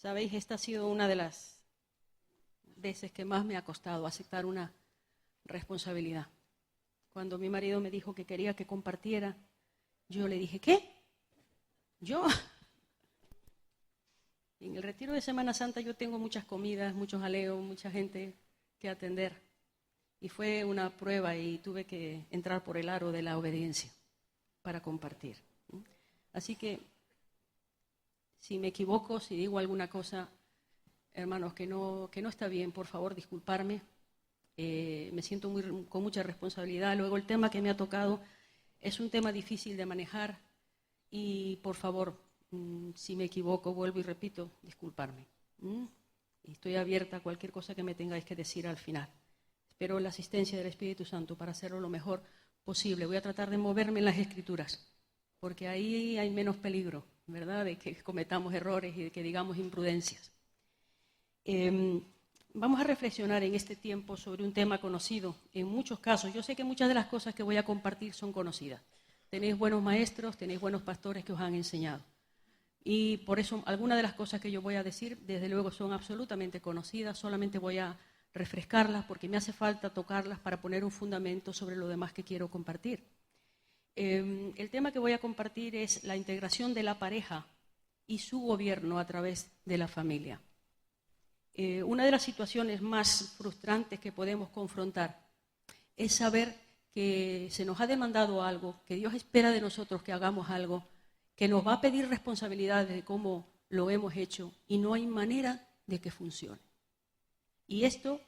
Sabéis, esta ha sido una de las veces que más me ha costado aceptar una responsabilidad. Cuando mi marido me dijo que quería que compartiera, yo le dije, ¿qué? ¿Yo? En el retiro de Semana Santa yo tengo muchas comidas, muchos aleos, mucha gente que atender. Y fue una prueba y tuve que entrar por el aro de la obediencia para compartir. Así que, si me equivoco, si digo alguna cosa, hermanos, que no está bien, por favor, disculparme. Me siento con mucha responsabilidad. Luego, el tema que me ha tocado es un tema difícil de manejar y, por favor, si me equivoco, vuelvo y repito, disculparme. Y estoy abierta a cualquier cosa que me tengáis que decir al final. Espero la asistencia del Espíritu Santo para hacerlo lo mejor posible. Voy a tratar de moverme en las Escrituras, porque ahí hay menos peligro, ¿verdad?, de que cometamos errores y de que digamos imprudencias. Vamos a reflexionar en este tiempo sobre un tema conocido en muchos casos. Yo sé que muchas de las cosas que voy a compartir son conocidas. Tenéis buenos maestros, tenéis buenos pastores que os han enseñado. Y por eso algunas de las cosas que yo voy a decir, desde luego, son absolutamente conocidas. Solamente voy a refrescarlas porque me hace falta tocarlas para poner un fundamento sobre lo demás que quiero compartir. El tema que voy a compartir es la integración de la pareja y su gobierno a través de la familia. Una de las situaciones más frustrantes que podemos confrontar es saber que se nos ha demandado algo, que Dios espera de nosotros que hagamos algo, que nos va a pedir responsabilidades de cómo lo hemos hecho y no hay manera de que funcione. Y esto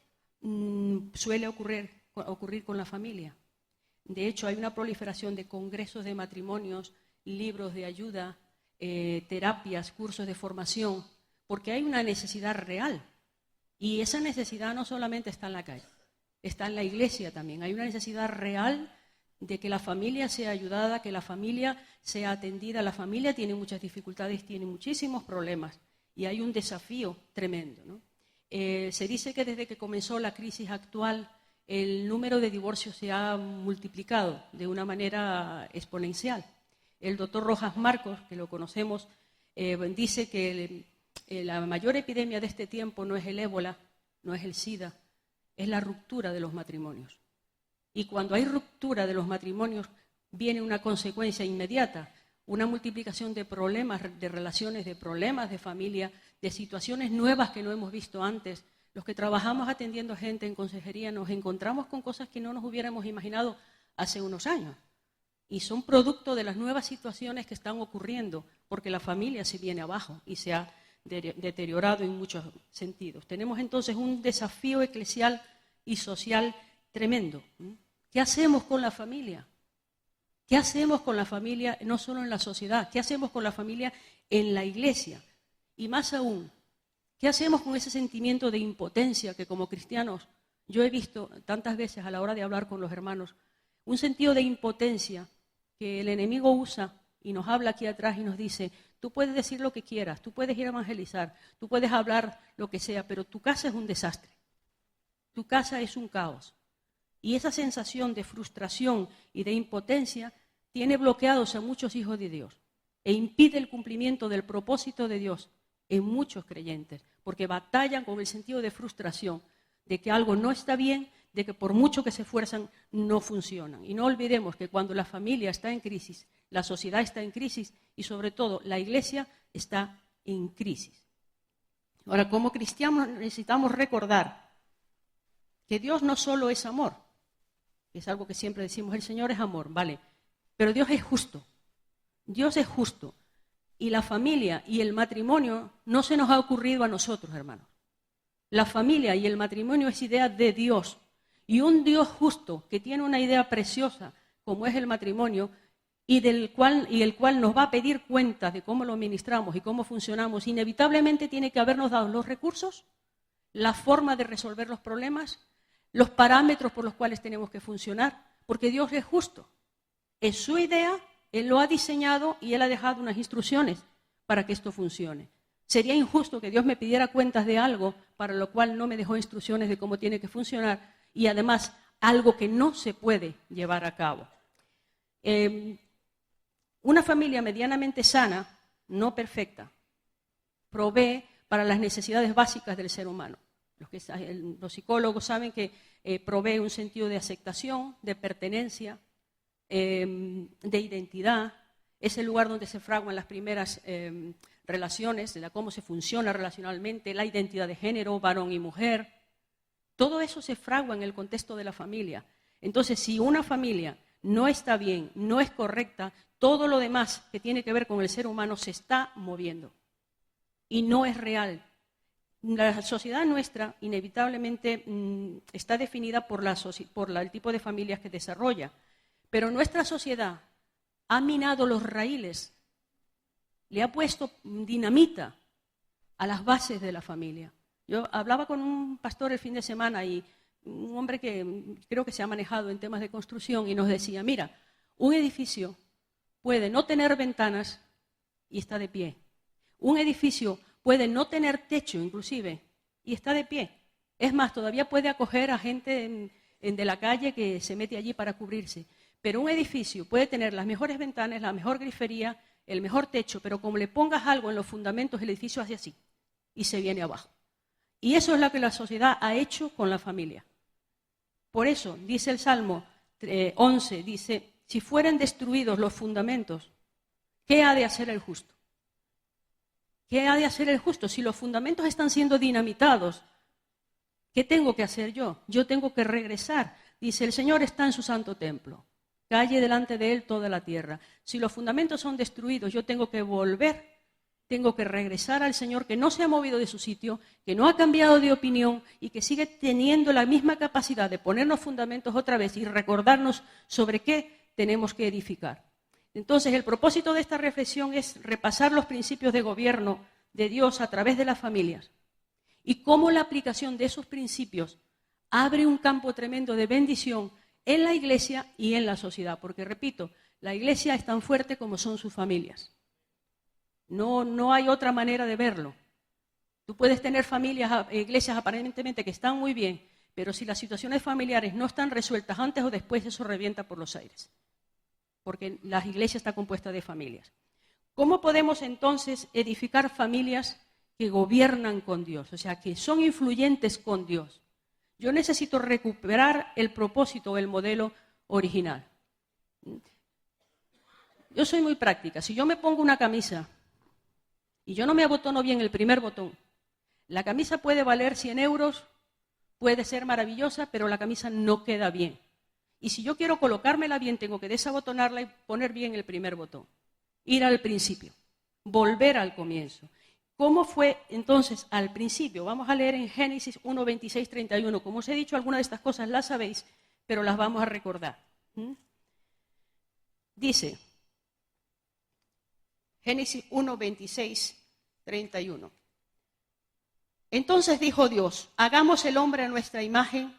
suele ocurrir con la familia. De hecho, hay una proliferación de congresos de matrimonios, libros de ayuda, terapias, cursos de formación, porque hay una necesidad real. Y esa necesidad no solamente está en la calle, está en la iglesia también. Hay una necesidad real de que la familia sea ayudada, que la familia sea atendida. La familia tiene muchas dificultades, tiene muchísimos problemas y hay un desafío tremendo, ¿no? Se dice que desde que comenzó la crisis actual, el número de divorcios se ha multiplicado de una manera exponencial. El doctor Rojas Marcos, que lo conocemos, dice que la mayor epidemia de este tiempo no es el ébola, no es el SIDA, es la ruptura de los matrimonios. Y cuando hay ruptura de los matrimonios, viene una consecuencia inmediata, una multiplicación de problemas, de relaciones, de problemas de familia, de situaciones nuevas que no hemos visto antes. Los que trabajamos atendiendo gente en consejería nos encontramos con cosas que no nos hubiéramos imaginado hace unos años. Y son producto de las nuevas situaciones que están ocurriendo, porque la familia se viene abajo y se ha deteriorado en muchos sentidos. Tenemos entonces un desafío eclesial y social tremendo. ¿Qué hacemos con la familia? ¿Qué hacemos con la familia no solo en la sociedad? ¿Qué hacemos con la familia en la iglesia? Y más aún, ¿qué hacemos con ese sentimiento de impotencia que como cristianos yo he visto tantas veces a la hora de hablar con los hermanos? Un sentido de impotencia que el enemigo usa y nos habla aquí atrás y nos dice, tú puedes decir lo que quieras, tú puedes ir a evangelizar, tú puedes hablar lo que sea, pero tu casa es un desastre, tu casa es un caos. Y esa sensación de frustración y de impotencia tiene bloqueados a muchos hijos de Dios e impide el cumplimiento del propósito de Dios en muchos creyentes, porque batallan con el sentido de frustración, de que algo no está bien, de que por mucho que se esfuerzan no funcionan. Y no olvidemos que cuando la familia está en crisis, la sociedad está en crisis y sobre todo la iglesia está en crisis. Ahora, como cristianos necesitamos recordar que Dios no solo es amor, que es algo que siempre decimos, el Señor es amor, vale, pero Dios es justo. Dios es justo. Y la familia y el matrimonio no se nos ha ocurrido a nosotros, hermanos. La familia y el matrimonio es idea de Dios. Y un Dios justo que tiene una idea preciosa como es el matrimonio y el cual nos va a pedir cuentas de cómo lo administramos y cómo funcionamos, inevitablemente tiene que habernos dado los recursos, la forma de resolver los problemas, los parámetros por los cuales tenemos que funcionar, porque Dios es justo. Es su idea, Él lo ha diseñado y Él ha dejado unas instrucciones para que esto funcione. Sería injusto que Dios me pidiera cuentas de algo para lo cual no me dejó instrucciones de cómo tiene que funcionar y además algo que no se puede llevar a cabo. Una familia medianamente sana, no perfecta, provee para las necesidades básicas del ser humano. Los psicólogos saben que provee un sentido de aceptación, de pertenencia, de identidad. Es el lugar donde se fraguan las primeras relaciones, de cómo se funciona relacionalmente, la identidad de género, varón y mujer. Todo eso se fragua en el contexto de la familia. Entonces, si una familia no está bien, no es correcta, todo lo demás que tiene que ver con el ser humano se está moviendo y no es real. La sociedad nuestra inevitablemente está definida por el tipo de familias que desarrolla, pero nuestra sociedad ha minado los raíles, le ha puesto dinamita a las bases de la familia. Yo hablaba con un pastor el fin de semana y un hombre que creo que se ha manejado en temas de construcción y nos decía, mira, un edificio puede no tener ventanas y está de pie. Un edificio puede no tener techo inclusive y está de pie. Es más, todavía puede acoger a gente de la calle que se mete allí para cubrirse. Pero un edificio puede tener las mejores ventanas, la mejor grifería, el mejor techo, pero como le pongas algo en los fundamentos, el edificio hace así y se viene abajo. Y eso es lo que la sociedad ha hecho con la familia. Por eso, dice el Salmo 11, dice, si fueren destruidos los fundamentos, ¿qué ha de hacer el justo? ¿Qué ha de hacer el justo? Si los fundamentos están siendo dinamitados, ¿qué tengo que hacer yo? Yo tengo que regresar. Dice, el Señor está en su santo templo. Calle delante de él toda la tierra. Si los fundamentos son destruidos, yo tengo que volver. Tengo que regresar al Señor que no se ha movido de su sitio, que no ha cambiado de opinión y que sigue teniendo la misma capacidad de ponernos fundamentos otra vez y recordarnos sobre qué tenemos que edificar. Entonces, el propósito de esta reflexión es repasar los principios de gobierno de Dios a través de las familias y cómo la aplicación de esos principios abre un campo tremendo de bendición en la iglesia y en la sociedad. Porque, repito, la iglesia es tan fuerte como son sus familias. No hay otra manera de verlo. Tú puedes tener iglesias aparentemente que están muy bien, pero si las situaciones familiares no están resueltas antes o después, eso revienta por los aires. Porque la iglesia está compuesta de familias. ¿Cómo podemos entonces edificar familias que gobiernan con Dios? O sea, que son influyentes con Dios. Yo necesito recuperar el propósito o el modelo original. Yo soy muy práctica. Si yo me pongo una camisa y yo no me abotono bien el primer botón, la camisa puede valer 100 euros, puede ser maravillosa, pero la camisa no queda bien. Y si yo quiero colocármela bien, tengo que desabotonarla y poner bien el primer botón. Ir al principio, volver al comienzo. ¿Cómo fue entonces al principio? Vamos a leer en Génesis 1, 26, 31. Como os he dicho, algunas de estas cosas las sabéis, pero las vamos a recordar. Dice, Génesis 1, 26, 31. Entonces dijo Dios, hagamos el hombre a nuestra imagen,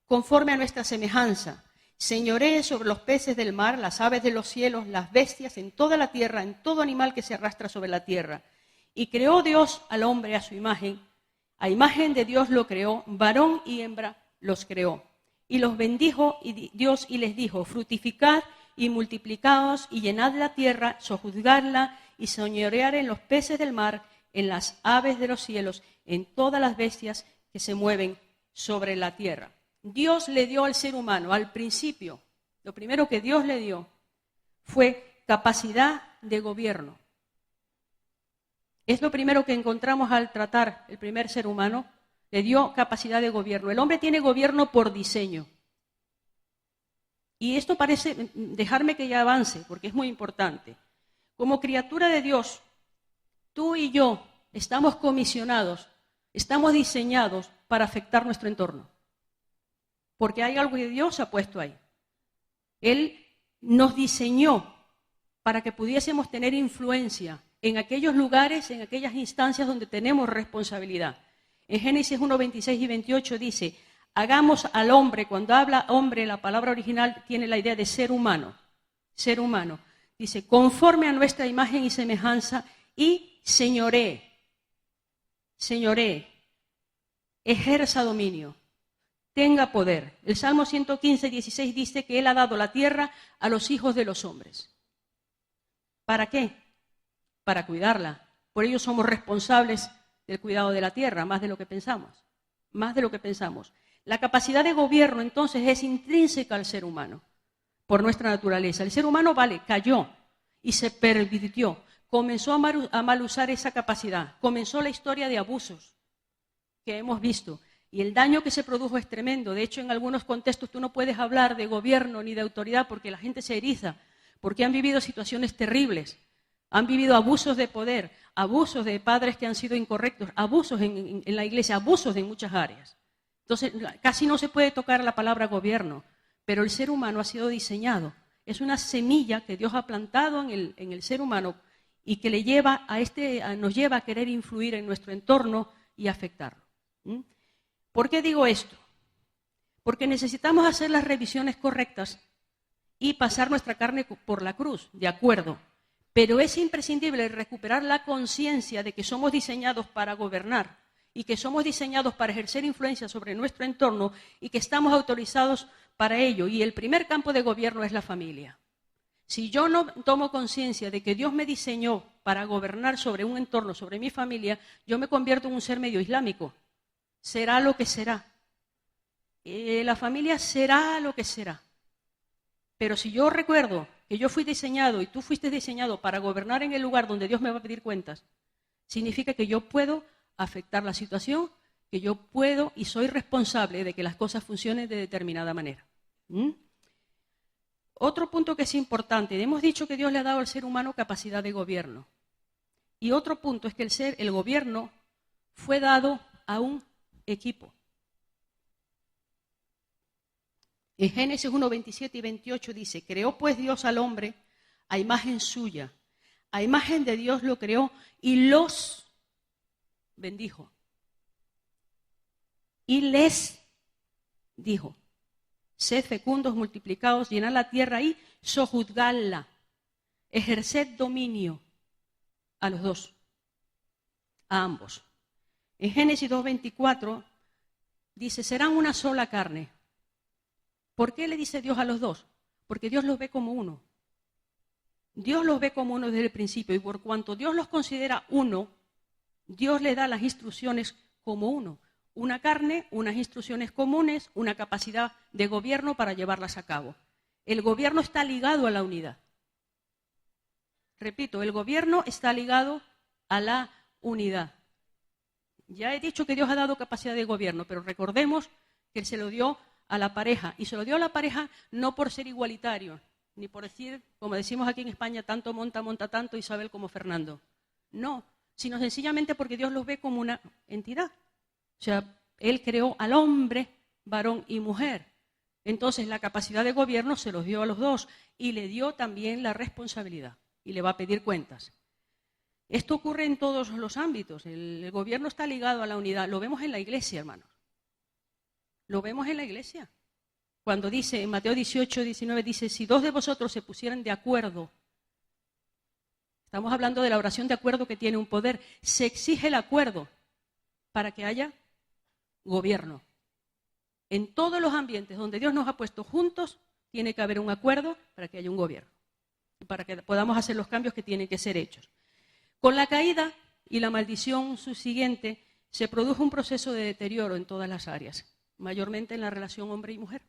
conforme a nuestra semejanza. Señoree sobre los peces del mar, las aves de los cielos, las bestias, en toda la tierra, en todo animal que se arrastra sobre la tierra. Y creó Dios al hombre a su imagen. A imagen de Dios lo creó, varón y hembra los creó. Y los bendijo Dios y les dijo, fructificad y multiplicaos y llenad la tierra, sojuzgadla y señorear en los peces del mar, en las aves de los cielos, en todas las bestias que se mueven sobre la tierra. Dios le dio al ser humano, al principio, lo primero que Dios le dio fue capacidad de gobierno. Es lo primero que encontramos al tratar el primer ser humano, le dio capacidad de gobierno. El hombre tiene gobierno por diseño. Y esto parece, dejarme que ya avance, porque es muy importante. Como criatura de Dios, tú y yo estamos comisionados, estamos diseñados para afectar nuestro entorno. Porque hay algo que Dios ha puesto ahí. Él nos diseñó para que pudiésemos tener influencia en aquellos lugares, en aquellas instancias donde tenemos responsabilidad. En Génesis 1, 26 y 28 dice, hagamos al hombre, cuando habla hombre, la palabra original tiene la idea de ser humano. Ser humano. Dice, conforme a nuestra imagen y semejanza y señoree. Señoree. Ejerza dominio. Tenga poder. El Salmo 115, 16 dice que Él ha dado la tierra a los hijos de los hombres. ¿Para qué? Para cuidarla. Por ello somos responsables del cuidado de la tierra, más de lo que pensamos, más de lo que pensamos. La capacidad de gobierno, entonces, es intrínseca al ser humano, por nuestra naturaleza. El ser humano, cayó y se pervirtió, comenzó a mal usar esa capacidad, comenzó la historia de abusos que hemos visto. Y el daño que se produjo es tremendo. De hecho, en algunos contextos tú no puedes hablar de gobierno ni de autoridad porque la gente se eriza, porque han vivido situaciones terribles, han vivido abusos de poder, abusos de padres que han sido incorrectos, abusos en la iglesia, abusos en muchas áreas. Entonces, casi no se puede tocar la palabra gobierno, pero el ser humano ha sido diseñado. Es una semilla que Dios ha plantado en el ser humano y que le lleva nos lleva a querer influir en nuestro entorno y afectarlo. ¿Por qué digo esto? Porque necesitamos hacer las revisiones correctas y pasar nuestra carne por la cruz, de acuerdo. Pero es imprescindible recuperar la conciencia de que somos diseñados para gobernar y que somos diseñados para ejercer influencia sobre nuestro entorno y que estamos autorizados para ello. Y el primer campo de gobierno es la familia. Si yo no tomo conciencia de que Dios me diseñó para gobernar sobre un entorno, sobre mi familia, yo me convierto en un ser medio islámico. Será lo que será. La familia será lo que será. Pero si yo recuerdo que yo fui diseñado y tú fuiste diseñado para gobernar en el lugar donde Dios me va a pedir cuentas, significa que yo puedo afectar la situación, que yo puedo y soy responsable de que las cosas funcionen de determinada manera. Otro punto que es importante, hemos dicho que Dios le ha dado al ser humano capacidad de gobierno. Y otro punto es que el gobierno fue dado a un equipo. En Génesis 1, 27 y 28 dice, creó pues Dios al hombre a imagen suya, a imagen de Dios lo creó y los bendijo. Y les dijo, sed fecundos, multiplicaos, llenad la tierra y sojuzgadla, ejerced dominio a los dos, a ambos. En Génesis 2:24 dice, serán una sola carne. ¿Por qué le dice Dios a los dos? Porque Dios los ve como uno. Dios los ve como uno desde el principio y por cuanto Dios los considera uno, Dios le da las instrucciones como uno. Una carne, unas instrucciones comunes, una capacidad de gobierno para llevarlas a cabo. El gobierno está ligado a la unidad. Repito, el gobierno está ligado a la unidad. Ya he dicho que Dios ha dado capacidad de gobierno, pero recordemos que Él se lo dio a la pareja. Y se lo dio a la pareja no por ser igualitario, ni por decir, como decimos aquí en España, tanto monta tanto Isabel como Fernando. No, sino sencillamente porque Dios los ve como una entidad. O sea, Él creó al hombre, varón y mujer. Entonces la capacidad de gobierno se los dio a los dos y le dio también la responsabilidad y le va a pedir cuentas. Esto ocurre en todos los ámbitos. El gobierno está ligado a la unidad. Lo vemos en la iglesia, hermanos. Lo vemos en la iglesia. Cuando dice, en Mateo 18, 19, dice, si dos de vosotros se pusieran de acuerdo, estamos hablando de la oración de acuerdo que tiene un poder, se exige el acuerdo para que haya gobierno. En todos los ambientes donde Dios nos ha puesto juntos, tiene que haber un acuerdo para que haya un gobierno, para que podamos hacer los cambios que tienen que ser hechos. Con la caída y la maldición subsiguiente, se produjo un proceso de deterioro en todas las áreas, mayormente en la relación hombre y mujer.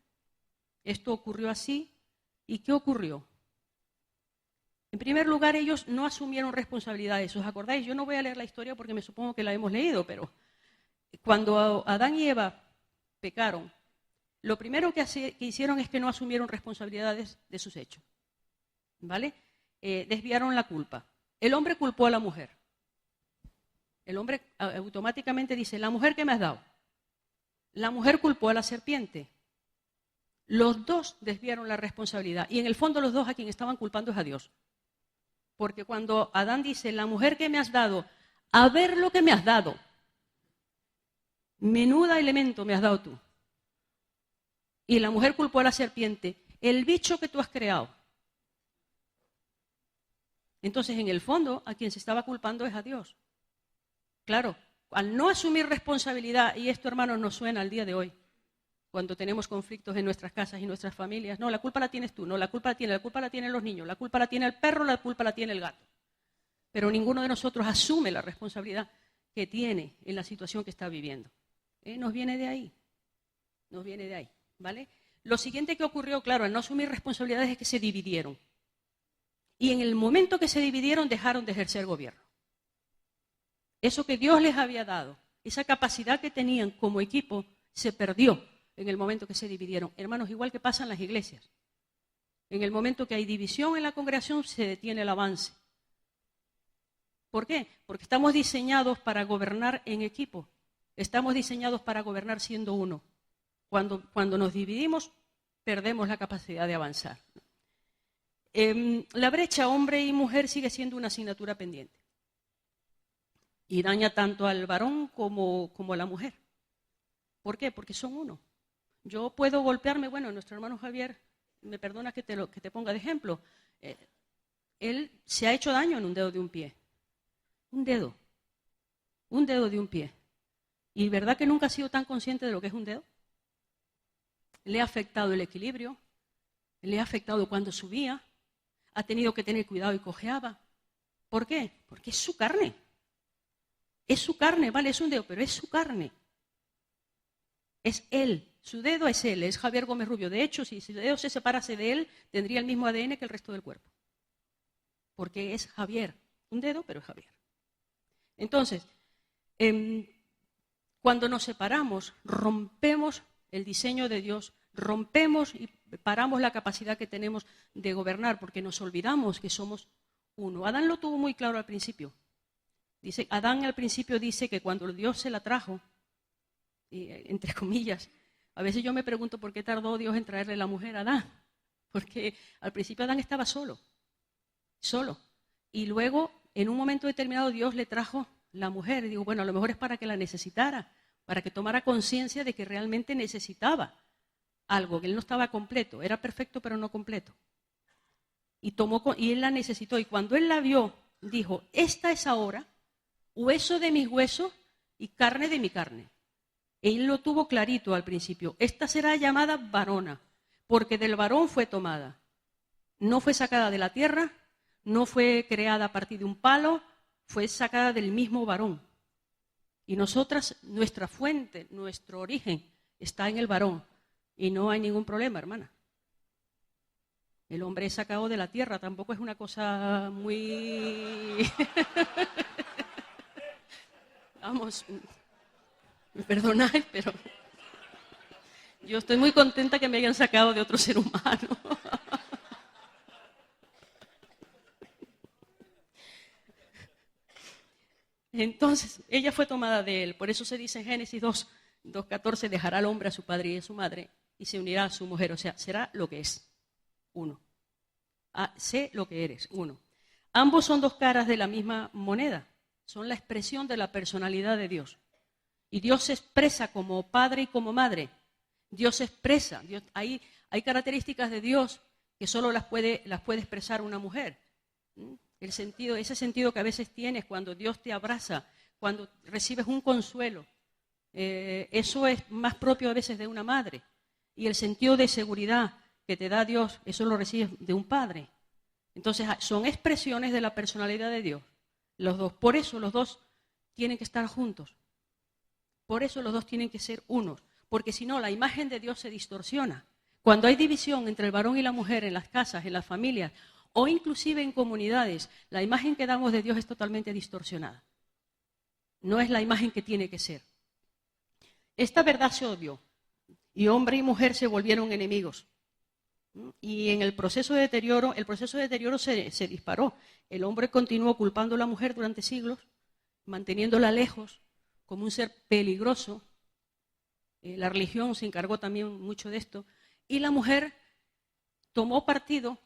Esto ocurrió así. ¿Y qué ocurrió? En primer lugar, ellos no asumieron responsabilidades. ¿Os acordáis? Yo no voy a leer la historia porque me supongo que la hemos leído, pero cuando Adán y Eva pecaron, lo primero que hicieron es que no asumieron responsabilidades de sus hechos. ¿Vale? Desviaron la culpa. El hombre culpó a la mujer. El hombre automáticamente dice, la mujer que me has dado. La mujer culpó a la serpiente. Los dos desviaron la responsabilidad. Y en el fondo los dos a quien estaban culpando es a Dios. Porque cuando Adán dice, la mujer que me has dado, a ver lo que me has dado. Menuda elemento me has dado tú. Y la mujer culpó a la serpiente, el bicho que tú has creado. Entonces, en el fondo, a quien se estaba culpando es a Dios. Claro, al no asumir responsabilidad, y esto, hermanos, nos suena al día de hoy, cuando tenemos conflictos en nuestras casas y nuestras familias, no, la culpa la tienes tú, no, la culpa la tienen los niños, la culpa la tiene el perro, la culpa la tiene el gato. Pero ninguno de nosotros asume la responsabilidad que tiene en la situación que está viviendo. Nos viene de ahí, ¿vale? Lo siguiente que ocurrió, claro, al no asumir responsabilidades es que se dividieron. Y en el momento que se dividieron dejaron de ejercer gobierno. Eso que Dios les había dado, esa capacidad que tenían como equipo, se perdió en el momento que se dividieron. Hermanos, igual que pasa en las iglesias. En el momento que hay división en la congregación, se detiene el avance. ¿Por qué? Porque estamos diseñados para gobernar en equipo. Estamos diseñados para gobernar siendo uno. Cuando nos dividimos, perdemos la capacidad de avanzar. La brecha hombre y mujer sigue siendo una asignatura pendiente. Y daña tanto al varón como a la mujer. ¿Por qué? Porque son uno. Yo puedo golpearme, bueno, nuestro hermano Javier, me perdona que te ponga de ejemplo, él se ha hecho daño en un dedo de un pie. Un dedo de un pie. ¿Y verdad que nunca ha sido tan consciente de lo que es un dedo? Le ha afectado el equilibrio, le ha afectado cuando subía, ha tenido que tener cuidado y cojeaba. ¿Por qué? Porque es su carne. Es su carne, vale, es un dedo, pero es su carne. Es él, su dedo es él, es Javier Gómez Rubio. De hecho, si su dedo se separase de él, tendría el mismo ADN que el resto del cuerpo. Porque es Javier, un dedo, pero es Javier. Entonces, cuando nos separamos, rompemos el diseño de Dios, rompemos y paramos la capacidad que tenemos de gobernar, porque nos olvidamos que somos uno. Adán lo tuvo muy claro al principio. Adán al principio dice que cuando Dios se la trajo, entre comillas, a veces yo me pregunto por qué tardó Dios en traerle la mujer a Adán, porque al principio Adán estaba solo, y luego en un momento determinado Dios le trajo la mujer, y digo, bueno, a lo mejor es para que la necesitara, para que tomara conciencia de que realmente necesitaba algo, que él no estaba completo, era perfecto pero no completo, y él la necesitó, y cuando él la vio, dijo, esta es ahora hueso de mis huesos y carne de mi carne. Él lo tuvo clarito al principio. Esta será llamada varona, porque del varón fue tomada. No fue sacada de la tierra, no fue creada a partir de un palo, fue sacada del mismo varón. Y nosotras, nuestra fuente, nuestro origen, está en el varón. Y no hay ningún problema, hermana. El hombre es sacado de la tierra, tampoco es una cosa muy... Vamos, me perdonáis, pero yo estoy muy contenta que me hayan sacado de otro ser humano. Entonces, ella fue tomada de él. Por eso se dice en Génesis 2:14, dejará al hombre a su padre y a su madre y se unirá a su mujer. O sea, será lo que es, uno. Sé lo que eres, uno. Ambos son dos caras de la misma moneda. Son la expresión de la personalidad de Dios. Y Dios se expresa como padre y como madre. Dios se expresa. Hay características de Dios que solo las puede expresar una mujer. Ese sentido que a veces tienes cuando Dios te abraza, cuando recibes un consuelo. Eso es más propio a veces de una madre. Y el sentido de seguridad que te da Dios, eso lo recibes de un padre. Entonces, son expresiones de la personalidad de Dios. Los dos. Por eso los dos tienen que estar juntos. Por eso los dos tienen que ser unos. Porque si no, la imagen de Dios se distorsiona. Cuando hay división entre el varón y la mujer en las casas, en las familias, o inclusive en comunidades, la imagen que damos de Dios es totalmente distorsionada. No es la imagen que tiene que ser. Esta verdad se odió. Y hombre y mujer se volvieron enemigos. Y en el proceso de deterioro se disparó. El hombre continuó culpando a la mujer durante siglos, manteniéndola lejos como un ser peligroso. La religión se encargó también mucho de esto. Y la mujer tomó partido,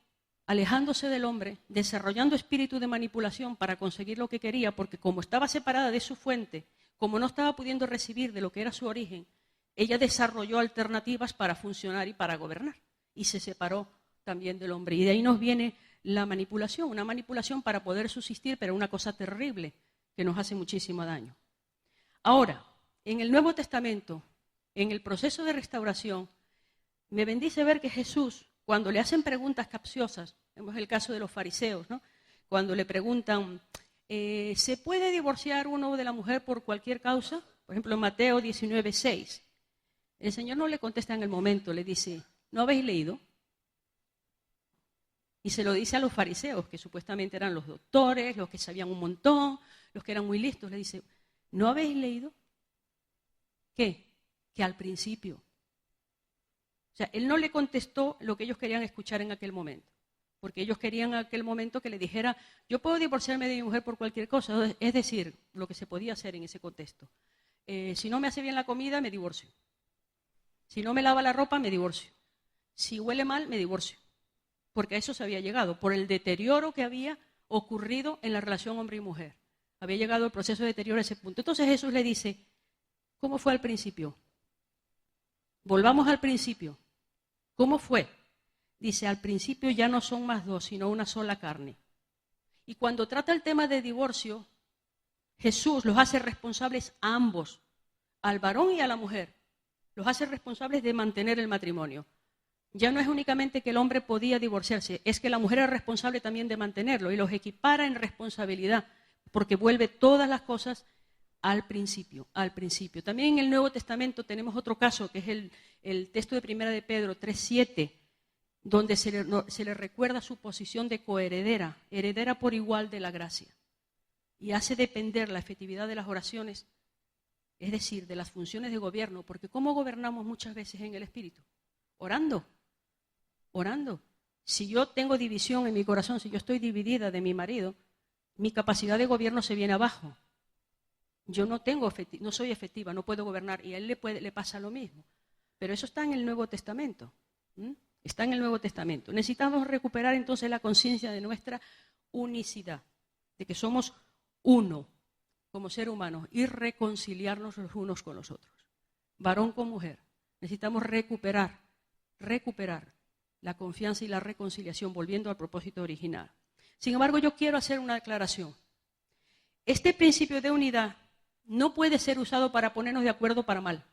alejándose del hombre, desarrollando espíritu de manipulación para conseguir lo que quería, porque como estaba separada de su fuente, como no estaba pudiendo recibir de lo que era su origen, ella desarrolló alternativas para funcionar y para gobernar. Y se separó también del hombre. Y de ahí nos viene la manipulación, una manipulación para poder subsistir, pero una cosa terrible que nos hace muchísimo daño. Ahora, en el Nuevo Testamento, en el proceso de restauración, me bendice ver que Jesús, cuando le hacen preguntas capciosas, vemos el caso de los fariseos, ¿no? Cuando le preguntan, ¿se puede divorciar uno de la mujer por cualquier causa? Por ejemplo, en Mateo 19:6. El Señor no le contesta en el momento, le dice, ¿no habéis leído? Y se lo dice a los fariseos, que supuestamente eran los doctores, los que sabían un montón, los que eran muy listos. Le dice, ¿no habéis leído? ¿Qué? Que al principio. O sea, él no le contestó lo que ellos querían escuchar en aquel momento. Porque ellos querían en aquel momento que le dijera, yo puedo divorciarme de mi mujer por cualquier cosa. Es decir, lo que se podía hacer en ese contexto. Si no me hace bien la comida, me divorcio. Si no me lava la ropa, me divorcio. Si huele mal, me divorcio. Porque a eso se había llegado, por el deterioro que había ocurrido en la relación hombre y mujer. Había llegado el proceso de deterioro a ese punto. Entonces Jesús le dice, ¿cómo fue al principio? Volvamos al principio. ¿Cómo fue? Dice, al principio ya no son más dos, sino una sola carne. Y cuando trata el tema de divorcio, Jesús los hace responsables a ambos, al varón y a la mujer. Los hace responsables de mantener el matrimonio. Ya no es únicamente que el hombre podía divorciarse, es que la mujer era responsable también de mantenerlo y los equipara en responsabilidad, porque vuelve todas las cosas al principio, al principio. También en el Nuevo Testamento tenemos otro caso, que es el texto de Primera de Pedro 3:7, donde se le recuerda su posición de coheredera, heredera por igual de la gracia, y hace depender la efectividad de las oraciones, es decir, de las funciones de gobierno, porque ¿cómo gobernamos muchas veces en el Espíritu? Orando. Si yo tengo división en mi corazón, si yo estoy dividida de mi marido, mi capacidad de gobierno se viene abajo. Yo no soy efectiva, no puedo gobernar, y a él le pasa lo mismo. Pero eso está en el Nuevo Testamento. Está en el Nuevo Testamento. Necesitamos recuperar entonces la conciencia de nuestra unicidad, de que somos uno como ser humanos y reconciliarnos los unos con los otros. Varón con mujer. Necesitamos recuperar la confianza y la reconciliación, volviendo al propósito original. Sin embargo, yo quiero hacer una aclaración. Este principio de unidad no puede ser usado para ponernos de acuerdo para mal.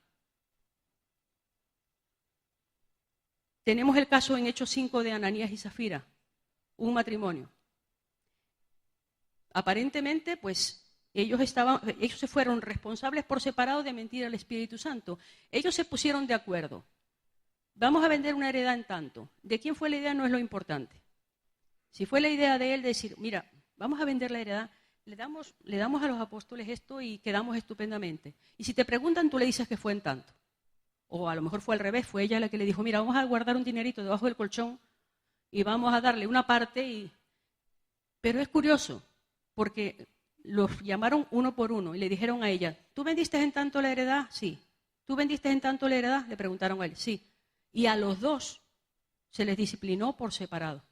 Tenemos el caso en Hechos 5 de Ananías y Zafira, un matrimonio. Aparentemente, pues, ellos se fueron responsables por separado de mentir al Espíritu Santo. Ellos se pusieron de acuerdo. Vamos a vender una heredad en tanto. ¿De quién fue la idea? No es lo importante. Si fue la idea de él decir, mira, vamos a vender la heredad, le damos a los apóstoles esto y quedamos estupendamente. Y si te preguntan, tú le dices que fue en tanto. O a lo mejor fue al revés, fue ella la que le dijo, mira, vamos a guardar un dinerito debajo del colchón y vamos a darle una parte. Pero es curioso, porque los llamaron uno por uno y le dijeron a ella, ¿tú vendiste en tanto la heredad? Sí. ¿Tú vendiste en tanto la heredad? Le preguntaron a él, sí. Y a los dos se les disciplinó por separado.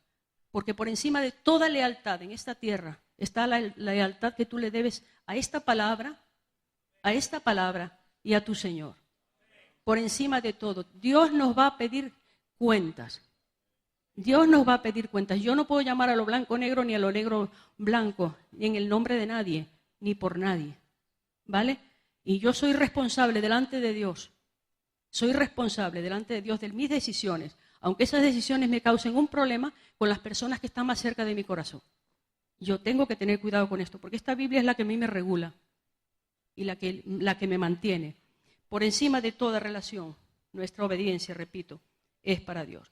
Porque por encima de toda lealtad en esta tierra está la lealtad que tú le debes a esta palabra y a tu Señor. Por encima de todo. Dios nos va a pedir cuentas. Dios nos va a pedir cuentas. Yo no puedo llamar a lo blanco negro ni a lo negro blanco, ni en el nombre de nadie, ni por nadie. ¿Vale? Y yo soy responsable delante de Dios. Soy responsable delante de Dios de mis decisiones, aunque esas decisiones me causen un problema con las personas que están más cerca de mi corazón. Yo tengo que tener cuidado con esto, porque esta Biblia es la que a mí me regula y la que me mantiene. Por encima de toda relación, nuestra obediencia, repito, es para Dios.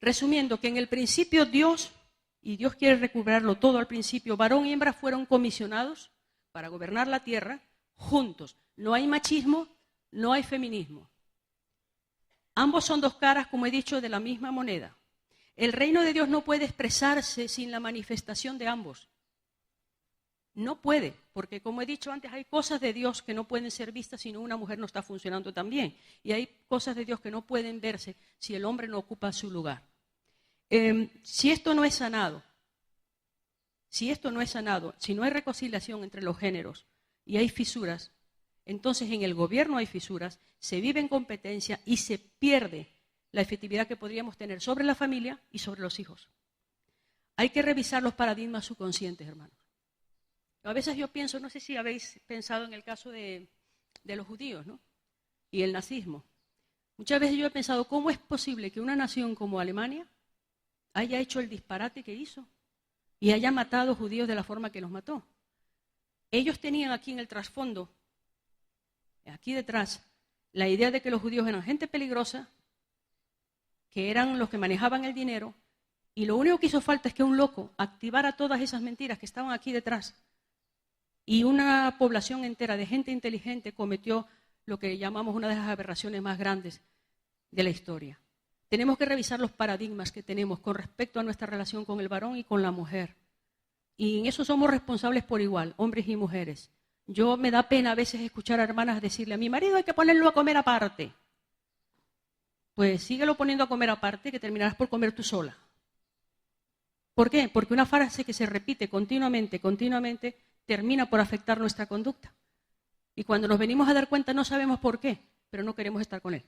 Resumiendo, que en el principio Dios, y Dios quiere recuperarlo todo al principio, varón y hembra fueron comisionados para gobernar la tierra juntos. No hay machismo, no hay feminismo. Ambos son dos caras, como he dicho, de la misma moneda. El reino de Dios no puede expresarse sin la manifestación de ambos. No puede, porque como he dicho antes, hay cosas de Dios que no pueden ser vistas si no una mujer no está funcionando tan bien. Y hay cosas de Dios que no pueden verse si el hombre no ocupa su lugar. Si esto no es sanado, si no hay reconciliación entre los géneros y hay fisuras, entonces en el gobierno hay fisuras, se vive en competencia y se pierde la efectividad que podríamos tener sobre la familia y sobre los hijos. Hay que revisar los paradigmas subconscientes, hermanos. A veces yo pienso, no sé si habéis pensado en el caso de los judíos, ¿no? Y el nazismo. Muchas veces yo he pensado, ¿cómo es posible que una nación como Alemania haya hecho el disparate que hizo y haya matado judíos de la forma que los mató? ellos tenían aquí en el trasfondo, aquí detrás, la idea de que los judíos eran gente peligrosa, que eran los que manejaban el dinero, y lo único que hizo falta es que un loco activara todas esas mentiras que estaban aquí detrás, y una población entera de gente inteligente cometió lo que llamamos una de las aberraciones más grandes de la historia. Tenemos que revisar los paradigmas que tenemos con respecto a nuestra relación con el varón y con la mujer. Y en eso somos responsables por igual, hombres y mujeres. Yo me da pena a veces escuchar a hermanas decirle a mi marido hay que ponerlo a comer aparte. Pues síguelo poniendo a comer aparte que terminarás por comer tú sola. ¿Por qué? Porque una frase que se repite continuamente, termina por afectar nuestra conducta. Y cuando nos venimos a dar cuenta no sabemos por qué, pero no queremos estar con él.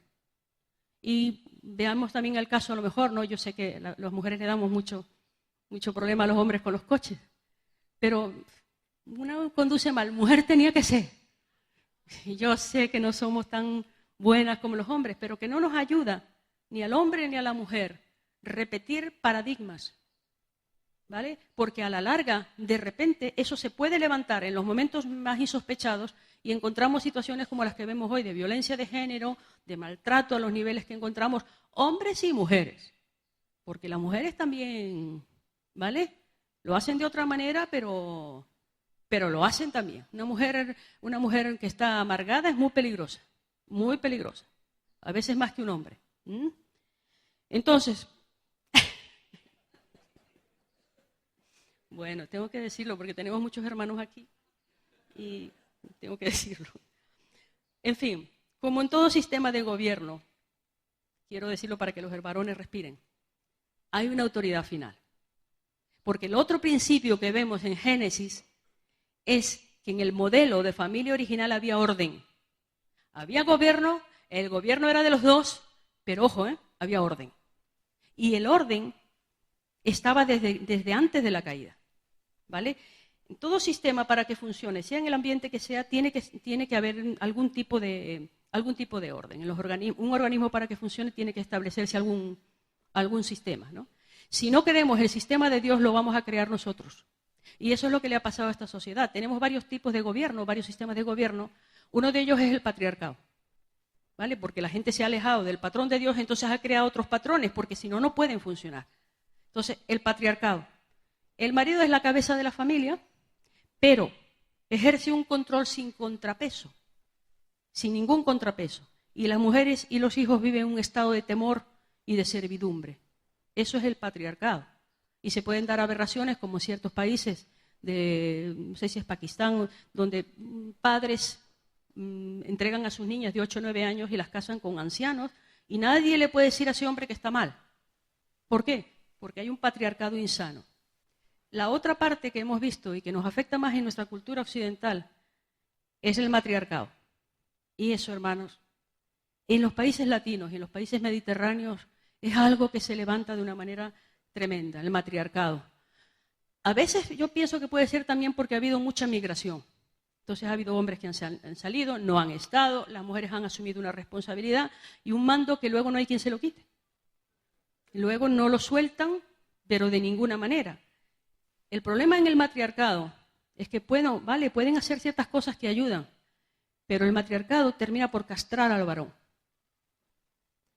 Y veamos también el caso, a lo mejor, ¿no? Yo sé que las mujeres le damos mucho problema a los hombres con los coches, pero una conduce mal, mujer tenía que ser. Y yo sé que no somos tan buenas como los hombres, pero que no nos ayuda ni al hombre ni a la mujer repetir paradigmas, ¿vale? Porque a la larga, de repente, eso se puede levantar en los momentos más insospechados y encontramos situaciones como las que vemos hoy de violencia de género, de maltrato a los niveles que encontramos hombres y mujeres. Porque las mujeres también, ¿vale? Lo hacen de otra manera, pero lo hacen también. Una mujer que está amargada es muy peligrosa, a veces más que un hombre. Entonces, bueno, tengo que decirlo porque tenemos muchos hermanos aquí y tengo que decirlo. En fin, como en todo sistema de gobierno, quiero decirlo para que los varones respiren, hay una autoridad final. Porque el otro principio que vemos en Génesis es que en el modelo de familia original había orden. Había gobierno, el gobierno era de los dos, pero ojo, había orden. Y el orden estaba desde antes de la caída, ¿vale? En todo sistema para que funcione, sea en el ambiente que sea, tiene que haber algún tipo de orden. Un organismo para que funcione tiene que establecerse algún sistema, ¿no? Si no queremos el sistema de Dios, lo vamos a crear nosotros. Y eso es lo que le ha pasado a esta sociedad. Tenemos varios tipos de gobierno, varios sistemas de gobierno. Uno de ellos es el patriarcado, ¿vale? Porque la gente se ha alejado del patrón de Dios, entonces ha creado otros patrones, porque si no, no pueden funcionar. Entonces, el patriarcado. El marido es la cabeza de la familia, pero ejerce un control sin contrapeso, sin ningún contrapeso. Y las mujeres y los hijos viven en un estado de temor y de servidumbre. Eso es el patriarcado. Y se pueden dar aberraciones como en ciertos países, no sé si es Pakistán, donde padres entregan a sus niñas de 8 o 9 años y las casan con ancianos y nadie le puede decir a ese hombre que está mal. ¿Por qué? Porque hay un patriarcado insano. La otra parte que hemos visto y que nos afecta más en nuestra cultura occidental es el matriarcado. Y eso, hermanos, en los países latinos y en los países mediterráneos es algo que se levanta de una manera tremenda, el matriarcado. A veces yo pienso que puede ser también porque ha habido mucha migración. Entonces ha habido hombres que han salido, no han estado, las mujeres han asumido una responsabilidad y un mando que luego no hay quien se lo quite. Luego no lo sueltan, pero de ninguna manera. El problema en el matriarcado es que pueden hacer ciertas cosas que ayudan, pero el matriarcado termina por castrar al varón.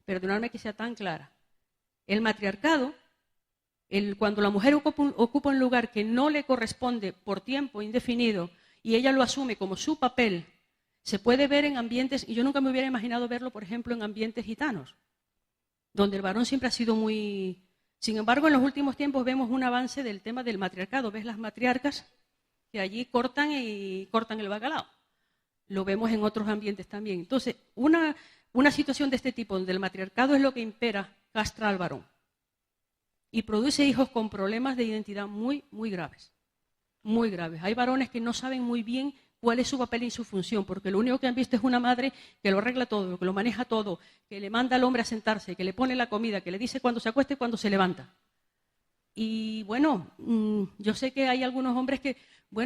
Perdonadme que sea tan clara. El matriarcado, cuando la mujer ocupa un lugar que no le corresponde por tiempo indefinido y ella lo asume como su papel, se puede ver en ambientes, y yo nunca me hubiera imaginado verlo, por ejemplo, en ambientes gitanos, donde el varón siempre ha sido muy... Sin embargo, en los últimos tiempos vemos un avance del tema del matriarcado. ¿Ves las matriarcas que allí cortan el bacalao? Lo vemos en otros ambientes también. Entonces, una situación de este tipo, donde el matriarcado es lo que impera, castra al varón. Y produce hijos con problemas de identidad muy, muy graves. Muy graves. Hay varones que no saben muy bien cuál es su papel y su función, porque lo único que han visto es una madre que lo arregla todo, que lo maneja todo, que le manda al hombre a sentarse, que le pone la comida, que le dice cuándo se acuesta y cuándo se levanta. Y bueno, yo sé que hay algunos hombres que,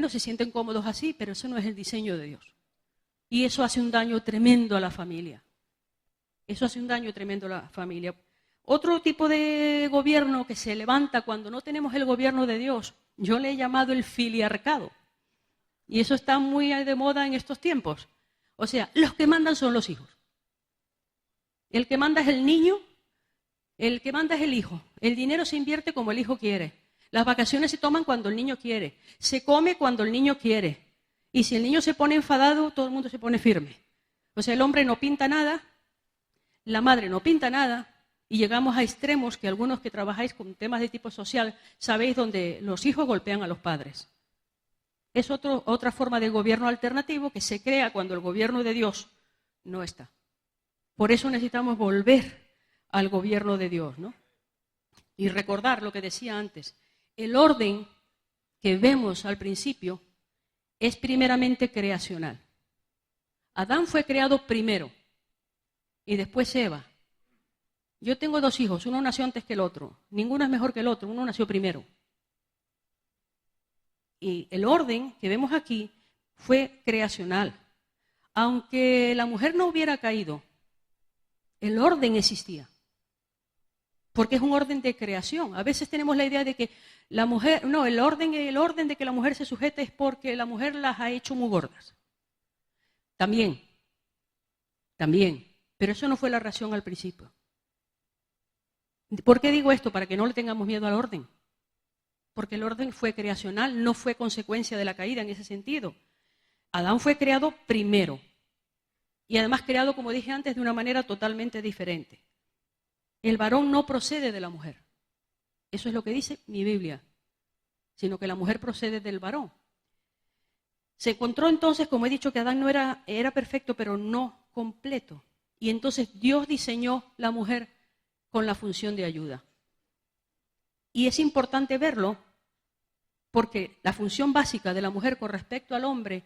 se sienten cómodos así, pero eso no es el diseño de Dios. Y eso hace un daño tremendo a la familia. Eso hace un daño tremendo a la familia. Otro tipo de gobierno que se levanta cuando no tenemos el gobierno de Dios, yo le he llamado el filiarcado. Y eso está muy de moda en estos tiempos. O sea, los que mandan son los hijos. El que manda es el niño, el que manda es el hijo. El dinero se invierte como el hijo quiere. Las vacaciones se toman cuando el niño quiere. Se come cuando el niño quiere. Y si el niño se pone enfadado, todo el mundo se pone firme. O sea, el hombre no pinta nada, la madre no pinta nada, y llegamos a extremos que algunos que trabajáis con temas de tipo social sabéis donde los hijos golpean a los padres. Es otra forma de gobierno alternativo que se crea cuando el gobierno de Dios no está. Por eso necesitamos volver al gobierno de Dios, ¿no? Y recordar lo que decía antes. El orden que vemos al principio es primeramente creacional. Adán fue creado primero y después Eva. Yo tengo 2 hijos, uno nació antes que el otro. Ninguno es mejor que el otro, uno nació primero. Y el orden que vemos aquí fue creacional. Aunque la mujer no hubiera caído, el orden existía. Porque es un orden de creación. A veces tenemos la idea de que la mujer, no, el orden de que la mujer se sujete es porque la mujer las ha hecho muy gordas. También. Pero eso no fue la razón al principio. ¿Por qué digo esto? Para que no le tengamos miedo al orden. Porque el orden fue creacional, no fue consecuencia de la caída en ese sentido. Adán fue creado primero. Y además creado, como dije antes, de una manera totalmente diferente. El varón no procede de la mujer. Eso es lo que dice mi Biblia. Sino que la mujer procede del varón. Se encontró entonces, como he dicho, que Adán no era perfecto, pero no completo. Y entonces Dios diseñó la mujer con la función de ayuda. Y es importante verlo porque la función básica de la mujer con respecto al hombre,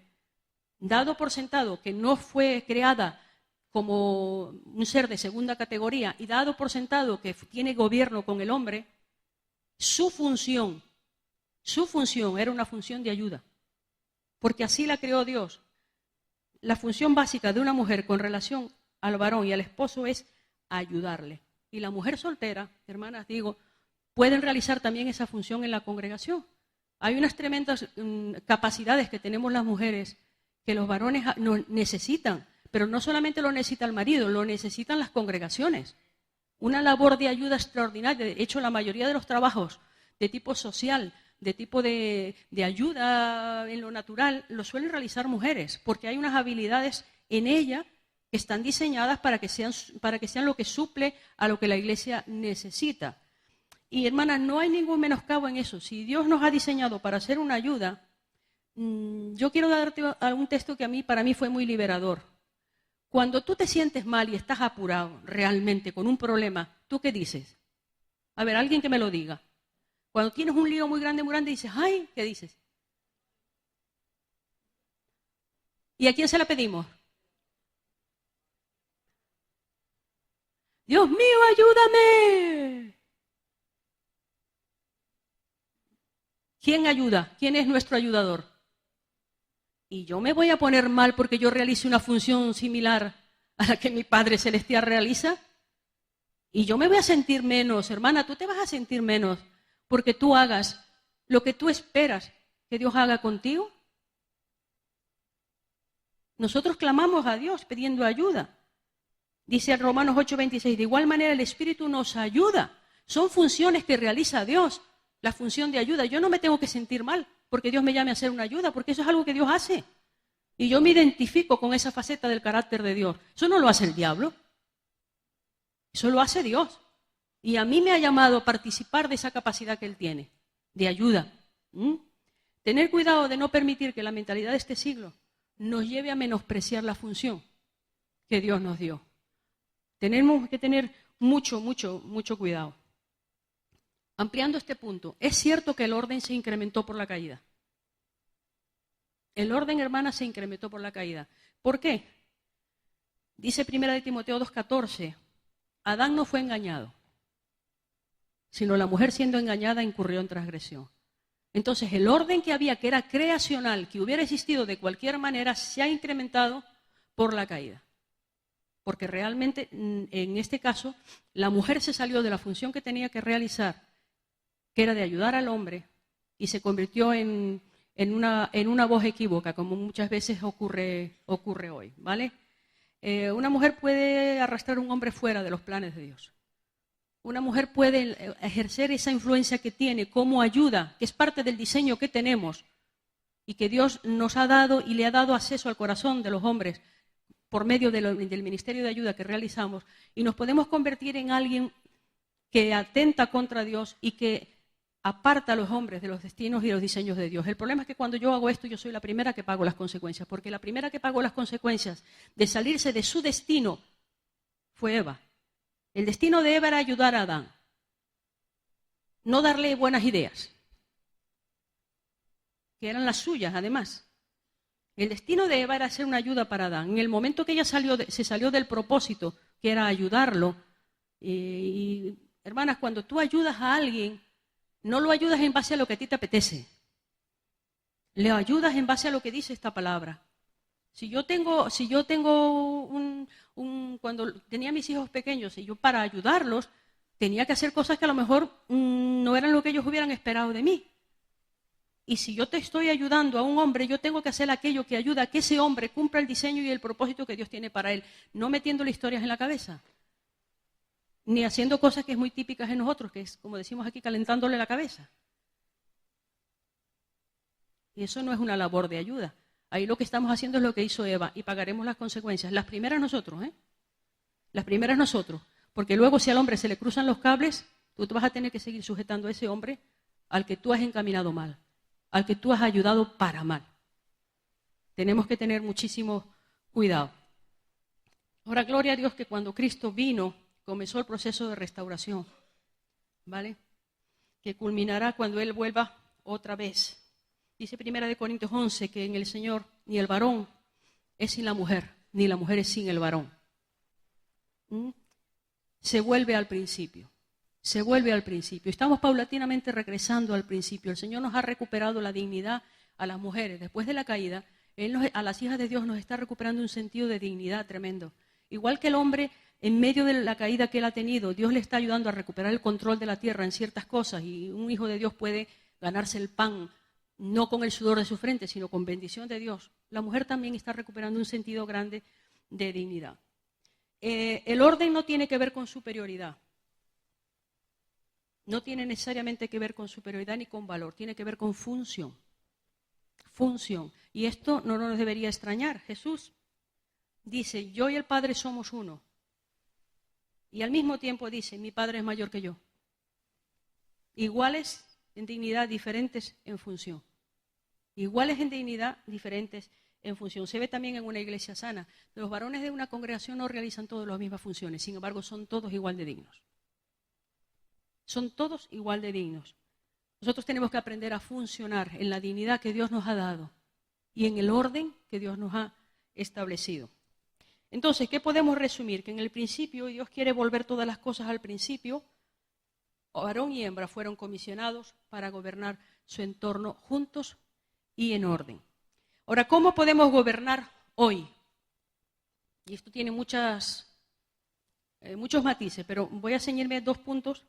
dado por sentado que no fue creada como un ser de segunda categoría y dado por sentado que tiene gobierno con el hombre, su función era una función de ayuda. Porque así la creó Dios. La función básica de una mujer con relación al varón y al esposo es ayudarle. Y la mujer soltera, hermanas, digo, pueden realizar también esa función en la congregación. Hay unas tremendas capacidades que tenemos las mujeres que los varones necesitan, pero no solamente lo necesita el marido, lo necesitan las congregaciones. Una labor de ayuda extraordinaria. De hecho, la mayoría de los trabajos de tipo social, de tipo de ayuda en lo natural, lo suelen realizar mujeres, porque hay unas habilidades en ella que están diseñadas para que sean lo que suple a lo que la iglesia necesita. Y hermanas, no hay ningún menoscabo en eso. Si Dios nos ha diseñado para hacer una ayuda, yo quiero darte un texto que para mí fue muy liberador. Cuando tú te sientes mal y estás apurado realmente con un problema, ¿tú qué dices? A ver, alguien que me lo diga. Cuando tienes un lío muy grande, dices, ¡ay! ¿Qué dices? ¿Y a quién se la pedimos? ¡Dios mío, ayúdame! ¿Quién ayuda? ¿Quién es nuestro ayudador? Y yo me voy a poner mal porque yo realice una función similar a la que mi Padre Celestial realiza. Y yo me voy a sentir menos, hermana, tú te vas a sentir menos porque tú hagas lo que tú esperas que Dios haga contigo. Nosotros clamamos a Dios pidiendo ayuda. Dice en Romanos 8:26, de igual manera el Espíritu nos ayuda. Son funciones que realiza Dios, la función de ayuda. Yo no me tengo que sentir mal porque Dios me llame a hacer una ayuda, porque eso es algo que Dios hace. Y yo me identifico con esa faceta del carácter de Dios. Eso no lo hace el diablo. Eso lo hace Dios. Y a mí me ha llamado a participar de esa capacidad que Él tiene, de ayuda. Tener cuidado de no permitir que la mentalidad de este siglo nos lleve a menospreciar la función que Dios nos dio. Tenemos que tener mucho cuidado. Ampliando este punto, es cierto que el orden se incrementó por la caída. El orden, hermana, se incrementó por la caída. ¿Por qué? Dice 1 Timoteo 2:14, Adán no fue engañado, sino la mujer siendo engañada incurrió en transgresión. Entonces el orden que había, que era creacional, que hubiera existido de cualquier manera, se ha incrementado por la caída. Porque realmente, en este caso, la mujer se salió de la función que tenía que realizar, que era de ayudar al hombre, y se convirtió en en una voz equívoca, como muchas veces ocurre hoy, ¿vale? Una mujer puede arrastrar a un hombre fuera de los planes de Dios. Una mujer puede ejercer esa influencia que tiene como ayuda, que es parte del diseño que tenemos y que Dios nos ha dado y le ha dado acceso al corazón de los hombres por medio del ministerio de ayuda que realizamos, y nos podemos convertir en alguien que atenta contra Dios y que aparta a los hombres de los destinos y los diseños de Dios. El problema es que cuando yo hago esto, yo soy la primera que pago las consecuencias, porque la primera que pagó las consecuencias de salirse de su destino fue Eva. El destino de Eva era ayudar a Adán, no darle buenas ideas, que eran las suyas además. El destino de Eva era ser una ayuda para Adán. En el momento que ella se salió del propósito, que era ayudarlo, y hermanas, cuando tú ayudas a alguien, no lo ayudas en base a lo que a ti te apetece. Le ayudas en base a lo que dice esta palabra. Si yo tengo cuando tenía mis hijos pequeños y yo para ayudarlos tenía que hacer cosas que a lo mejor no eran lo que ellos hubieran esperado de mí. Y si yo te estoy ayudando a un hombre, yo tengo que hacer aquello que ayuda a que ese hombre cumpla el diseño y el propósito que Dios tiene para él, no metiéndole historias en la cabeza, ni haciendo cosas que es muy típicas en nosotros, que es, como decimos aquí, calentándole la cabeza. Y eso no es una labor de ayuda. Ahí lo que estamos haciendo es lo que hizo Eva y pagaremos las consecuencias. Las primeras nosotros, Las primeras nosotros. Porque luego si al hombre se le cruzan los cables, tú te vas a tener que seguir sujetando a ese hombre al que tú has encaminado mal, al que tú has ayudado para mal. Tenemos que tener muchísimo cuidado. Ahora, gloria a Dios que cuando Cristo vino, comenzó el proceso de restauración, ¿vale? Que culminará cuando Él vuelva otra vez. Dice 1 Corintios 11 que en el Señor ni el varón es sin la mujer, ni la mujer es sin el varón. Se vuelve al principio. Se vuelve al principio. Estamos paulatinamente regresando al principio. El Señor nos ha recuperado la dignidad a las mujeres. Después de la caída, a las hijas de Dios nos está recuperando un sentido de dignidad tremendo. Igual que el hombre, en medio de la caída que él ha tenido, Dios le está ayudando a recuperar el control de la tierra en ciertas cosas, y un hijo de Dios puede ganarse el pan, no con el sudor de su frente, sino con bendición de Dios. La mujer también está recuperando un sentido grande de dignidad. El orden no tiene que ver con superioridad. No tiene necesariamente que ver con superioridad ni con valor, tiene que ver con función. Función. Y esto no nos debería extrañar. Jesús dice, yo y el Padre somos uno. Y al mismo tiempo dice, mi Padre es mayor que yo. Iguales en dignidad, diferentes en función. Iguales en dignidad, diferentes en función. Se ve también en una iglesia sana. Los varones de una congregación no realizan todas las mismas funciones, sin embargo son todos igual de dignos. Son todos igual de dignos. Nosotros tenemos que aprender a funcionar en la dignidad que Dios nos ha dado y en el orden que Dios nos ha establecido. Entonces, ¿qué podemos resumir? Que en el principio, Dios quiere volver todas las cosas al principio. Varón y hembra fueron comisionados para gobernar su entorno juntos y en orden. Ahora, ¿cómo podemos gobernar hoy? Y esto tiene muchos matices, pero voy a ceñirme 2 puntos.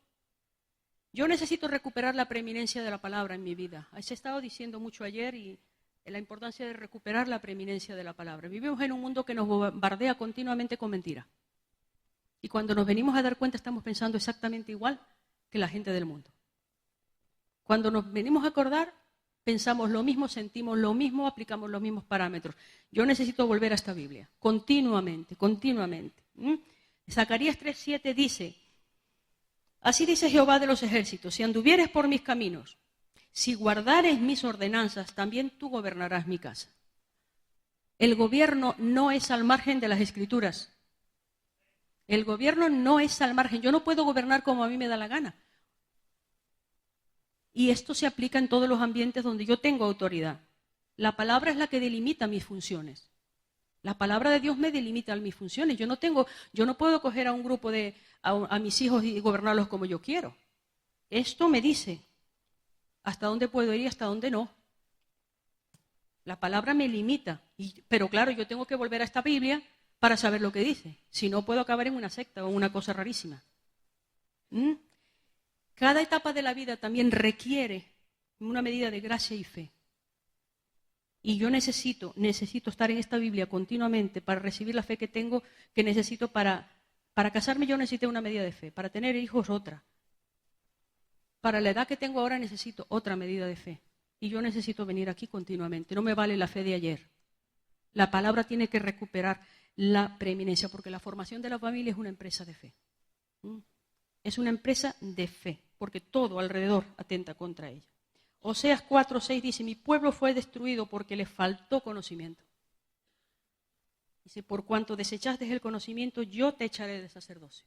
Yo necesito recuperar la preeminencia de la palabra en mi vida. Se ha estado diciendo mucho ayer y la importancia de recuperar la preeminencia de la palabra. Vivimos en un mundo que nos bombardea continuamente con mentiras. Y cuando nos venimos a dar cuenta estamos pensando exactamente igual que la gente del mundo. Cuando nos venimos a acordar, pensamos lo mismo, sentimos lo mismo, aplicamos los mismos parámetros. Yo necesito volver a esta Biblia, continuamente. Zacarías 3:7 dice, así dice Jehová de los ejércitos, si anduvieres por mis caminos, si guardares mis ordenanzas, también tú gobernarás mi casa. El gobierno no es al margen de las Escrituras. El gobierno no es al margen. Yo no puedo gobernar como a mí me da la gana. Y esto se aplica en todos los ambientes donde yo tengo autoridad. La palabra es la que delimita mis funciones. La palabra de Dios me delimita mis funciones. Yo no puedo coger a un grupo a mis hijos y gobernarlos como yo quiero. Esto me dice hasta dónde puedo ir y hasta dónde no. La palabra me limita. Pero claro, yo tengo que volver a esta Biblia para saber lo que dice. Si no, puedo acabar en una secta o en una cosa rarísima. Cada etapa de la vida también requiere una medida de gracia y fe. Y yo necesito estar en esta Biblia continuamente para recibir la fe que tengo, que necesito para casarme. Yo necesité una medida de fe, para tener hijos otra. Para la edad que tengo ahora necesito otra medida de fe. Y yo necesito venir aquí continuamente. No me vale la fe de ayer. La palabra tiene que recuperar la preeminencia, porque la formación de la familia es una empresa de fe. Es una empresa de fe, porque todo alrededor atenta contra ella. Oseas 4:6 dice, mi pueblo fue destruido porque le faltó conocimiento. Dice, por cuanto desechaste el conocimiento, yo te echaré de sacerdocio.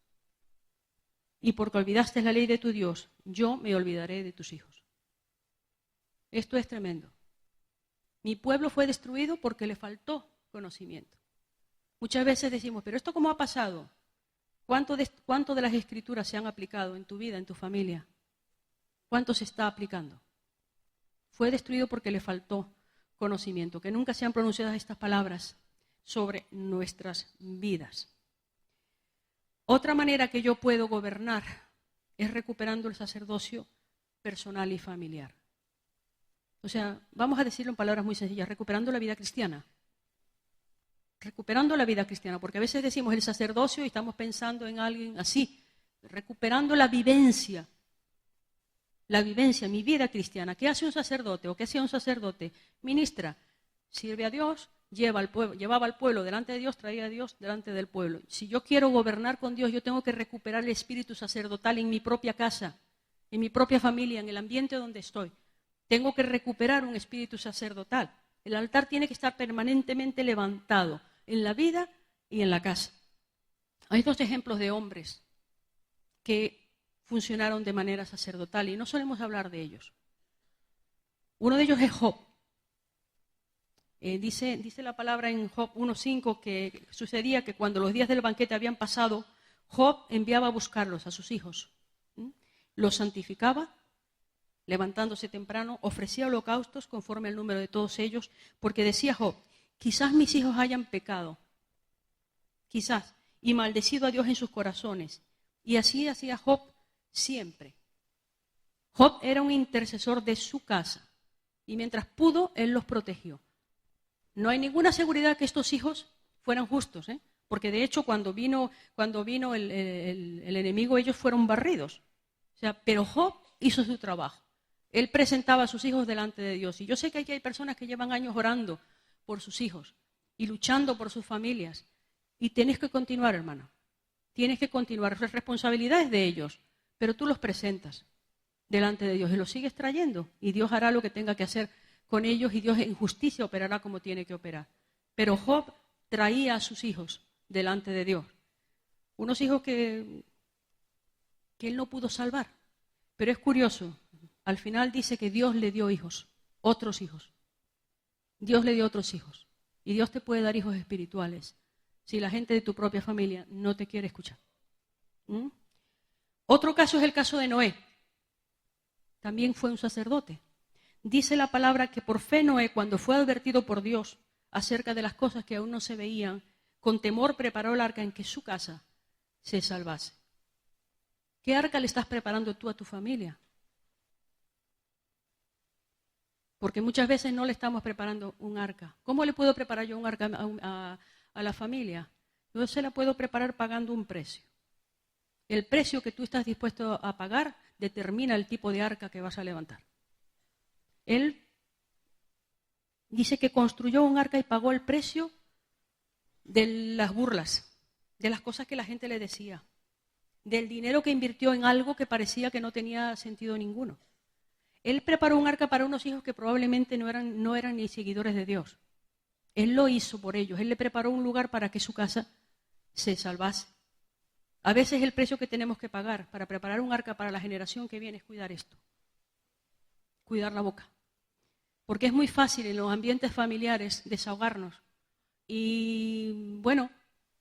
Y porque olvidaste la ley de tu Dios, yo me olvidaré de tus hijos. Esto es tremendo. Mi pueblo fue destruido porque le faltó conocimiento. Muchas veces decimos, pero ¿esto cómo ha pasado? ¿Cuánto de las escrituras se han aplicado en tu vida, en tu familia? ¿Cuánto se está aplicando? Fue destruido porque le faltó conocimiento, que nunca sean pronunciadas estas palabras sobre nuestras vidas. Otra manera que yo puedo gobernar es recuperando el sacerdocio personal y familiar. O sea, vamos a decirlo en palabras muy sencillas, recuperando la vida cristiana. Recuperando la vida cristiana, porque a veces decimos el sacerdocio y estamos pensando en alguien así, recuperando la vivencia, mi vida cristiana. ¿Qué hace un sacerdote o qué hacía un sacerdote? Ministra, sirve a Dios, llevaba al pueblo delante de Dios, traía a Dios delante del pueblo. Si yo quiero gobernar con Dios, yo tengo que recuperar el espíritu sacerdotal en mi propia casa, en mi propia familia, en el ambiente donde estoy. Tengo que recuperar un espíritu sacerdotal. El altar tiene que estar permanentemente levantado en la vida y en la casa. Hay dos ejemplos de hombres que funcionaron de manera sacerdotal y no solemos hablar de ellos. Uno de ellos es Job. Dice la palabra en Job 1:5 que sucedía que cuando los días del banquete habían pasado, Job enviaba a buscarlos a sus hijos. Los santificaba, levantándose temprano, ofrecía holocaustos conforme al número de todos ellos, porque decía Job, quizás mis hijos hayan pecado, quizás, y maldecido a Dios en sus corazones. Y así hacía Job siempre. Job era un intercesor de su casa, y mientras pudo, él los protegió. No hay ninguna seguridad que estos hijos fueran justos, porque de hecho cuando vino el enemigo, ellos fueron barridos. O sea, pero Job hizo su trabajo. Él presentaba a sus hijos delante de Dios. Y yo sé que aquí hay personas que llevan años orando por sus hijos y luchando por sus familias. Y tienes que continuar, hermano. Tienes que continuar. La responsabilidad es de ellos, pero tú los presentas delante de Dios y los sigues trayendo. Y Dios hará lo que tenga que hacer con ellos y Dios en justicia operará como tiene que operar. Pero Job traía a sus hijos delante de Dios. Unos hijos que él no pudo salvar. Pero es curioso. Al final dice que Dios le dio hijos, otros hijos. Dios le dio otros hijos. Y Dios te puede dar hijos espirituales si la gente de tu propia familia no te quiere escuchar. Otro caso es el caso de Noé. También fue un sacerdote. Dice la palabra que por fe Noé, cuando fue advertido por Dios acerca de las cosas que aún no se veían, con temor preparó el arca en que su casa se salvase. ¿Qué arca le estás preparando tú a tu familia? Porque muchas veces no le estamos preparando un arca. ¿Cómo le puedo preparar yo un arca a la familia? Yo se la puedo preparar pagando un precio. El precio que tú estás dispuesto a pagar determina el tipo de arca que vas a levantar. Él dice que construyó un arca y pagó el precio de las burlas, de las cosas que la gente le decía, del dinero que invirtió en algo que parecía que no tenía sentido ninguno. Él preparó un arca para unos hijos que probablemente no eran ni seguidores de Dios. Él lo hizo por ellos. Él le preparó un lugar para que su casa se salvase. A veces el precio que tenemos que pagar para preparar un arca para la generación que viene es cuidar esto. Cuidar la boca. Porque es muy fácil en los ambientes familiares desahogarnos. Y bueno,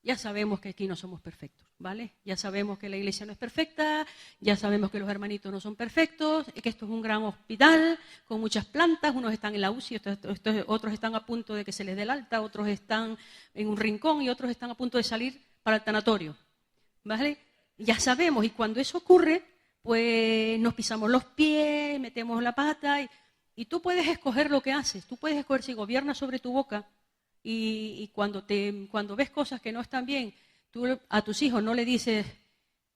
ya sabemos que aquí no somos perfectos, ¿vale? Ya sabemos que la iglesia no es perfecta, ya sabemos que los hermanitos no son perfectos, que esto es un gran hospital con muchas plantas, unos están en la UCI, otros están a punto de que se les dé el alta, otros están en un rincón y otros están a punto de salir para el tanatorio, ¿vale? Ya sabemos, y cuando eso ocurre, pues nos pisamos los pies, metemos la pata Y tú puedes escoger lo que haces, tú puedes escoger si gobiernas sobre tu boca y cuando ves cosas que no están bien, tú a tus hijos no le dices,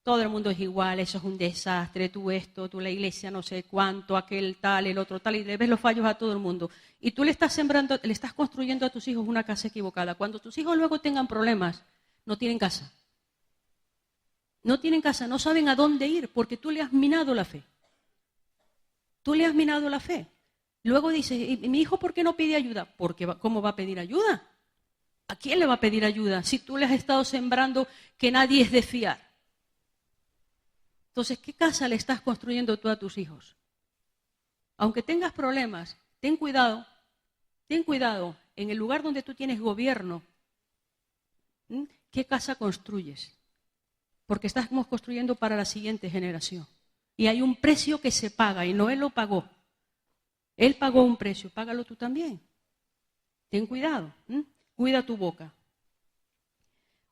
todo el mundo es igual, eso es un desastre, tú esto, tú la iglesia no sé cuánto, aquel tal, el otro tal, y le ves los fallos a todo el mundo. Y tú le estás sembrando, le estás construyendo a tus hijos una casa equivocada. Cuando tus hijos luego tengan problemas, no tienen casa. No tienen casa, no saben a dónde ir, porque tú le has minado la fe. Tú le has minado la fe. Luego dices, ¿y mi hijo por qué no pide ayuda? Porque ¿cómo va a pedir ayuda? ¿A quién le va a pedir ayuda si tú le has estado sembrando que nadie es de fiar? Entonces, ¿qué casa le estás construyendo tú a tus hijos? Aunque tengas problemas, ten cuidado en el lugar donde tú tienes gobierno, ¿qué casa construyes? Porque estamos construyendo para la siguiente generación. Y hay un precio que se paga, y Noé lo pagó. Él pagó un precio, págalo tú también. Ten cuidado, cuida tu boca.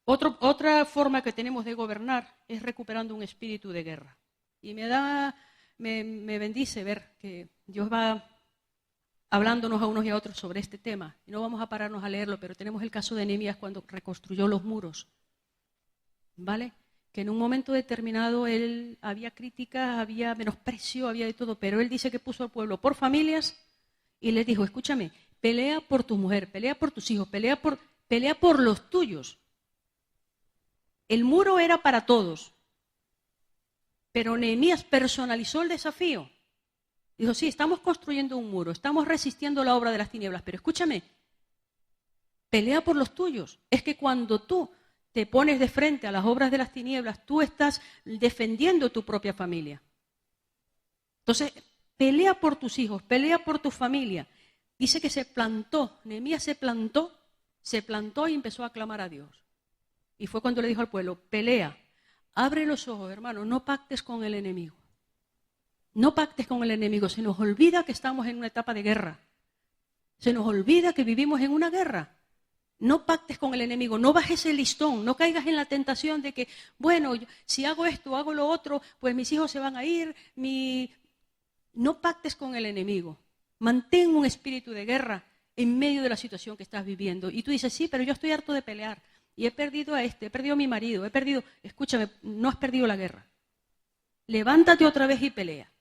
Otra forma que tenemos de gobernar es recuperando un espíritu de guerra. Y me bendice ver que Dios va hablándonos a unos y a otros sobre este tema. Y no vamos a pararnos a leerlo, pero tenemos el caso de Nehemías cuando reconstruyó los muros. ¿Vale? Que en un momento determinado él había críticas, había menosprecio, había de todo, pero él dice que puso al pueblo por familias y les dijo, escúchame, pelea por tu mujer, pelea por tus hijos, pelea por los tuyos. El muro era para todos, pero Nehemías personalizó el desafío. Dijo, sí, estamos construyendo un muro, estamos resistiendo la obra de las tinieblas, pero escúchame, pelea por los tuyos. Es que cuando tú te pones de frente a las obras de las tinieblas, tú estás defendiendo tu propia familia. Entonces, pelea por tus hijos, pelea por tu familia. Dice que se plantó, Nehemías se plantó y empezó a clamar a Dios. Y fue cuando le dijo al pueblo, pelea, abre los ojos, hermano, no pactes con el enemigo. No pactes con el enemigo, se nos olvida que estamos en una etapa de guerra. Se nos olvida que vivimos en una guerra. No pactes con el enemigo, no bajes el listón, no caigas en la tentación de que, bueno, si hago esto, hago lo otro, pues mis hijos se van a ir. No pactes con el enemigo. Mantén un espíritu de guerra en medio de la situación que estás viviendo. Y tú dices, sí, pero yo estoy harto de pelear. Y he perdido a he perdido a mi marido, escúchame, no has perdido la guerra. Levántate otra vez y pelea.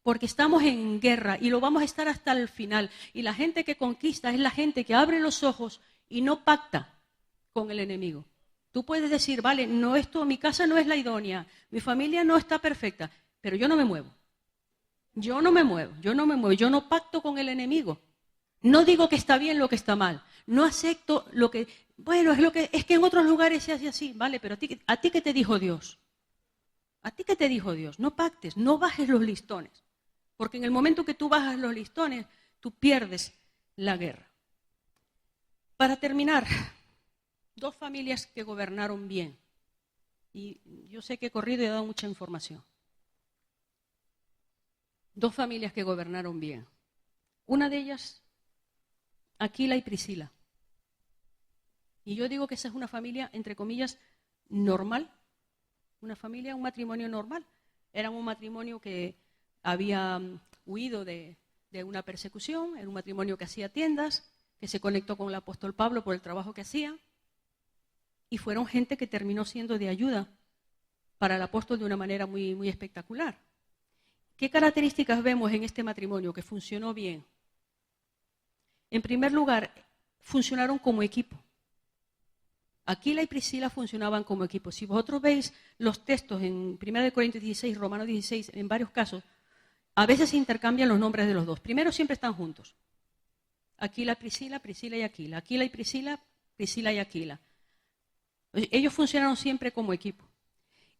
Porque estamos en guerra y lo vamos a estar hasta el final. Y la gente que conquista es la gente que abre los ojos y no pacta con el enemigo. Tú puedes decir, vale, mi casa no es la idónea, mi familia no está perfecta, pero yo no me muevo. Yo no pacto con el enemigo. No digo que está bien lo que está mal. No acepto lo que, bueno, es que en otros lugares se hace así, vale, pero ¿a ti qué te dijo Dios? ¿A ti qué te dijo Dios? No pactes, no bajes los listones. Porque en el momento que tú bajas los listones, tú pierdes la guerra. Para terminar, 2 familias que gobernaron bien. Y yo sé que he corrido y he dado mucha información. 2 familias que gobernaron bien. Una de ellas, Aquila y Priscila. Y yo digo que esa es una familia, entre comillas, normal. Un matrimonio normal. Era un matrimonio que había huido de una persecución, era un matrimonio que hacía tiendas, que se conectó con el apóstol Pablo por el trabajo que hacía, y fueron gente que terminó siendo de ayuda para el apóstol de una manera muy, muy espectacular. ¿Qué características vemos en este matrimonio que funcionó bien? En primer lugar, funcionaron como equipo. Aquila y Priscila funcionaban como equipo. Si vosotros veis los textos en 1 Corintios 16, Romanos 16, en varios casos, a veces se intercambian los nombres de los dos. Primero siempre están juntos. Aquila, Priscila, Priscila y Aquila. Aquila y Priscila, Priscila y Aquila. Ellos funcionaron siempre como equipo.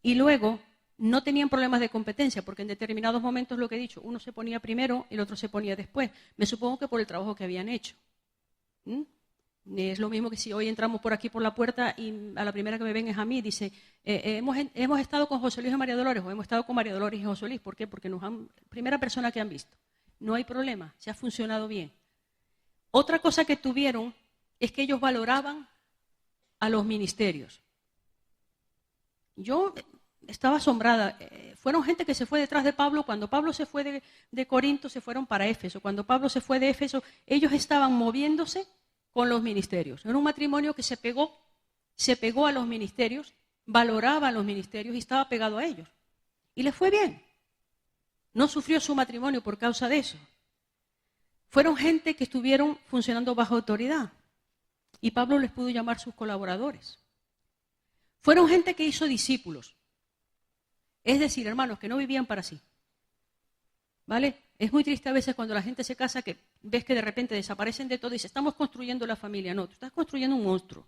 Y luego no tenían problemas de competencia, porque en determinados momentos, lo que he dicho, uno se ponía primero y el otro se ponía después. Me supongo que por el trabajo que habían hecho. Es lo mismo que si hoy entramos por aquí por la puerta y a la primera que me ven es a mí, dice, hemos estado con José Luis y María Dolores, o hemos estado con María Dolores y José Luis. ¿Por qué? Porque primera persona que han visto. No hay problema, se ha funcionado bien. Otra cosa que tuvieron es que ellos valoraban a los ministerios. Yo estaba asombrada. Fueron gente que se fue detrás de Pablo. Cuando Pablo se fue de Corinto, se fueron para Éfeso. Cuando Pablo se fue de Éfeso, ellos estaban moviéndose con los ministerios. Era un matrimonio que se pegó a los ministerios, valoraba a los ministerios y estaba pegado a ellos. Y les fue bien. No sufrió su matrimonio por causa de eso. Fueron gente que estuvieron funcionando bajo autoridad. Y Pablo les pudo llamar sus colaboradores. Fueron gente que hizo discípulos. Es decir, hermanos, que no vivían para sí. ¿Vale? Es muy triste a veces cuando la gente se casa que ves que de repente desaparecen de todo y dices, estamos construyendo la familia. No, tú estás construyendo un monstruo.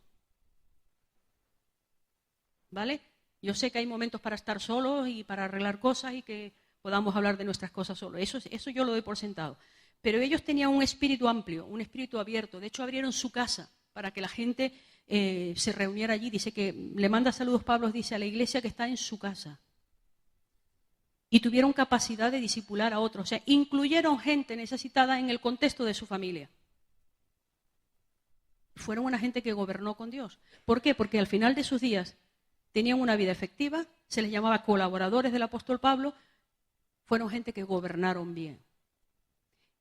¿Vale? Yo sé que hay momentos para estar solos y para arreglar cosas y que podamos hablar de nuestras cosas solos. Eso yo lo doy por sentado. Pero ellos tenían un espíritu amplio, un espíritu abierto. De hecho, abrieron su casa para que la gente se reuniera allí. Dice que le manda saludos Pablo, dice, a la iglesia que está en su casa. Y tuvieron capacidad de discipular a otros. O sea, incluyeron gente necesitada en el contexto de su familia. Fueron una gente que gobernó con Dios. ¿Por qué? Porque al final de sus días tenían una vida efectiva, se les llamaba colaboradores del apóstol Pablo, fueron gente que gobernaron bien.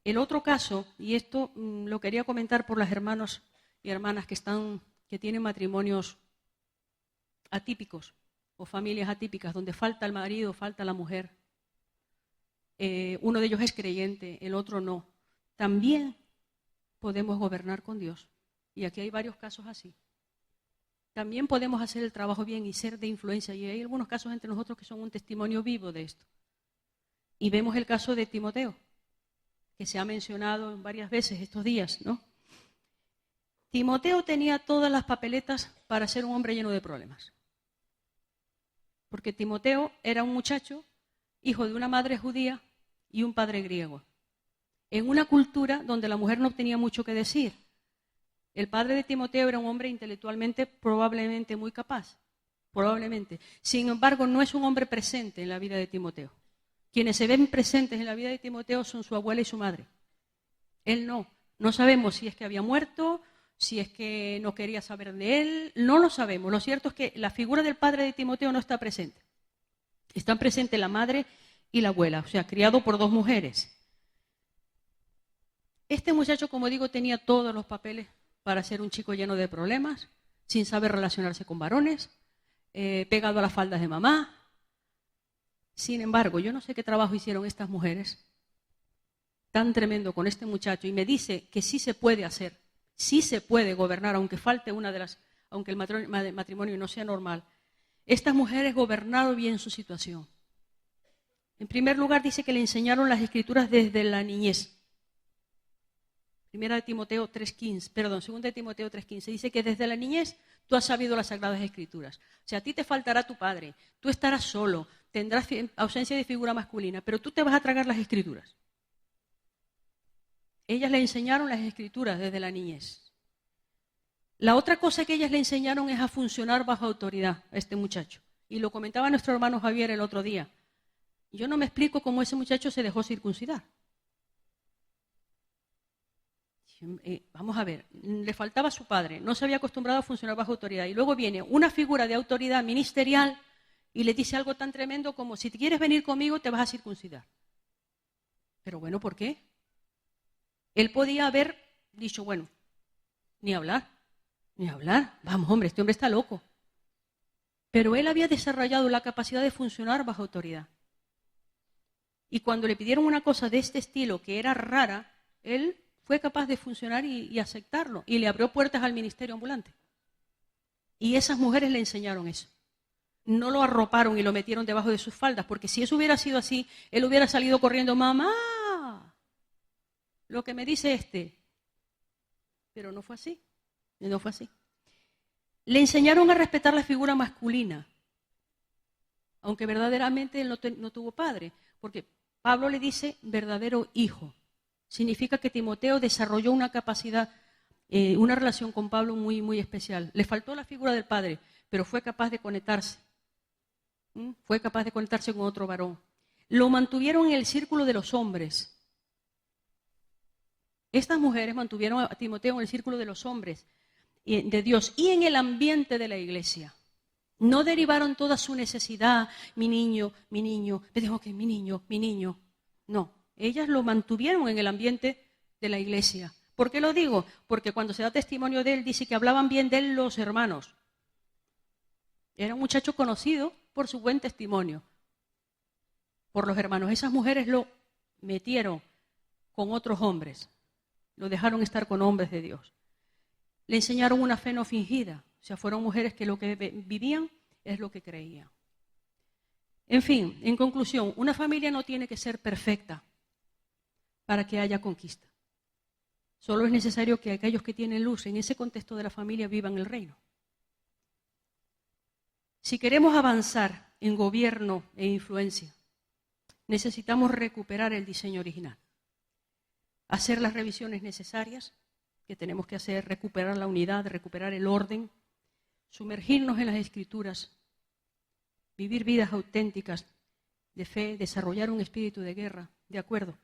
El otro caso, y esto lo quería comentar por las hermanos y hermanas que tienen matrimonios atípicos o familias atípicas, donde falta el marido, falta la mujer. Uno de ellos es creyente, el otro no. También podemos gobernar con Dios. Y aquí hay varios casos así. También podemos hacer el trabajo bien y ser de influencia. Y hay algunos casos entre nosotros que son un testimonio vivo de esto. Y vemos el caso de Timoteo, que se ha mencionado varias veces estos días, ¿no? Timoteo tenía todas las papeletas para ser un hombre lleno de problemas. Porque Timoteo era un muchacho, hijo de una madre judía y un padre griego. En una cultura donde la mujer no tenía mucho que decir. El padre de Timoteo era un hombre intelectualmente probablemente muy capaz, probablemente. Sin embargo, no es un hombre presente en la vida de Timoteo. Quienes se ven presentes en la vida de Timoteo son su abuela y su madre. Él no. No sabemos si es que había muerto, si es que no quería saber de él, no lo sabemos. Lo cierto es que la figura del padre de Timoteo no está presente. Están presentes la madre y la abuela, o sea, criado por dos mujeres. Este muchacho, como digo, tenía todos los papeles para ser un chico lleno de problemas, sin saber relacionarse con varones, pegado a las faldas de mamá. Sin embargo, yo no sé qué trabajo hicieron estas mujeres tan tremendo con este muchacho y me dice que sí se puede hacer, sí se puede gobernar, aunque falte aunque el matrimonio no sea normal. Estas mujeres gobernaron bien su situación. En primer lugar, dice que le enseñaron las escrituras desde la niñez. Segunda de Timoteo 3:15 dice que desde la niñez tú has sabido las Sagradas Escrituras. O sea, a ti te faltará tu padre, tú estarás solo, tendrás ausencia de figura masculina, pero tú te vas a tragar las Escrituras. Ellas le enseñaron las Escrituras desde la niñez. La otra cosa que ellas le enseñaron es a funcionar bajo autoridad a este muchacho. Y lo comentaba nuestro hermano Javier el otro día. Yo no me explico cómo ese muchacho se dejó circuncidar. Vamos a ver, le faltaba a su padre, no se había acostumbrado a funcionar bajo autoridad. Y luego viene una figura de autoridad ministerial y le dice algo tan tremendo como, si quieres venir conmigo te vas a circuncidar. Pero bueno, ¿por qué? Él podía haber dicho, bueno, ni hablar. Vamos, hombre, este hombre está loco. Pero él había desarrollado la capacidad de funcionar bajo autoridad. Y cuando le pidieron una cosa de este estilo, que era rara, él fue capaz de funcionar y aceptarlo. Y le abrió puertas al ministerio ambulante. Y esas mujeres le enseñaron eso. No lo arroparon y lo metieron debajo de sus faldas, porque si eso hubiera sido así, él hubiera salido corriendo, mamá, lo que me dice este. Pero no fue así. No fue así. Le enseñaron a respetar la figura masculina, aunque verdaderamente él no tuvo padre, porque Pablo le dice verdadero hijo. Significa que Timoteo desarrolló una capacidad, una relación con Pablo muy, muy especial. Le faltó la figura del padre, pero fue capaz de conectarse. Fue capaz de conectarse con otro varón. Lo mantuvieron en el círculo de los hombres. Estas mujeres mantuvieron a Timoteo en el círculo de los hombres, de Dios, y en el ambiente de la iglesia. No derivaron toda su necesidad, mi niño, me dijo que mi niño. No, ellas lo mantuvieron en el ambiente de la iglesia. ¿Por qué lo digo? Porque cuando se da testimonio de él, dice que hablaban bien de él los hermanos. Era un muchacho conocido por su buen testimonio, por los hermanos. Esas mujeres lo metieron con otros hombres, lo dejaron estar con hombres de Dios. Le enseñaron una fe no fingida. O sea, fueron mujeres que lo que vivían es lo que creían. En fin, en conclusión, una familia no tiene que ser perfecta para que haya conquista. Solo es necesario que aquellos que tienen luz en ese contexto de la familia vivan el reino. Si queremos avanzar en gobierno e influencia, necesitamos recuperar el diseño original, hacer las revisiones necesarias que tenemos que hacer, recuperar la unidad, recuperar el orden, sumergirnos en las Escrituras, vivir vidas auténticas de fe, desarrollar un espíritu de guerra, de acuerdo,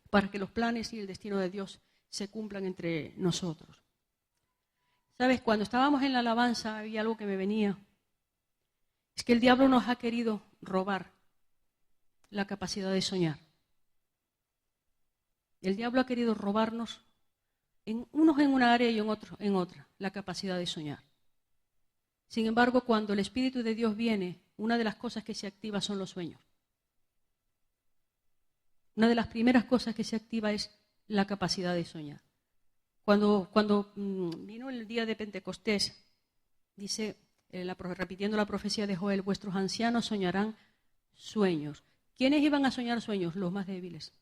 para que los planes y el destino de Dios se cumplan entre nosotros. ¿Sabes? Cuando estábamos en la alabanza había algo que me venía. Es que el diablo nos ha querido robar la capacidad de soñar. El diablo ha querido robarnos, unos en una área y en otros en otra, la capacidad de soñar. Sin embargo, cuando el Espíritu de Dios viene, una de las cosas que se activa son los sueños. Una de las primeras cosas que se activa es la capacidad de soñar. Cuando vino el día de Pentecostés, dice, repitiendo la profecía de Joel, vuestros ancianos soñarán sueños. ¿Quiénes iban a soñar sueños? Los más débiles.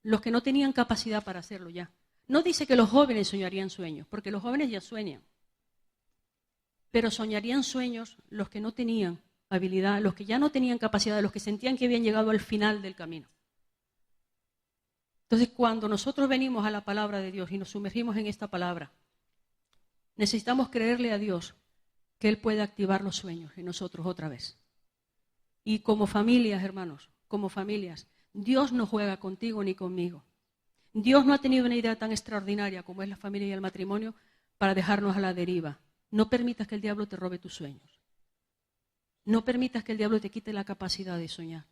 Los que no tenían capacidad para hacerlo ya. No dice que los jóvenes soñarían sueños, porque los jóvenes ya sueñan. Pero soñarían sueños los que no tenían habilidad, los que ya no tenían capacidad, los que sentían que habían llegado al final del camino. Entonces, cuando nosotros venimos a la palabra de Dios y nos sumergimos en esta palabra, necesitamos creerle a Dios que Él puede activar los sueños en nosotros otra vez. Y como familias, hermanos, como familias, Dios no juega contigo ni conmigo. Dios no ha tenido una idea tan extraordinaria como es la familia y el matrimonio para dejarnos a la deriva. No permitas que el diablo te robe tus sueños. No permitas que el diablo te quite la capacidad de soñar.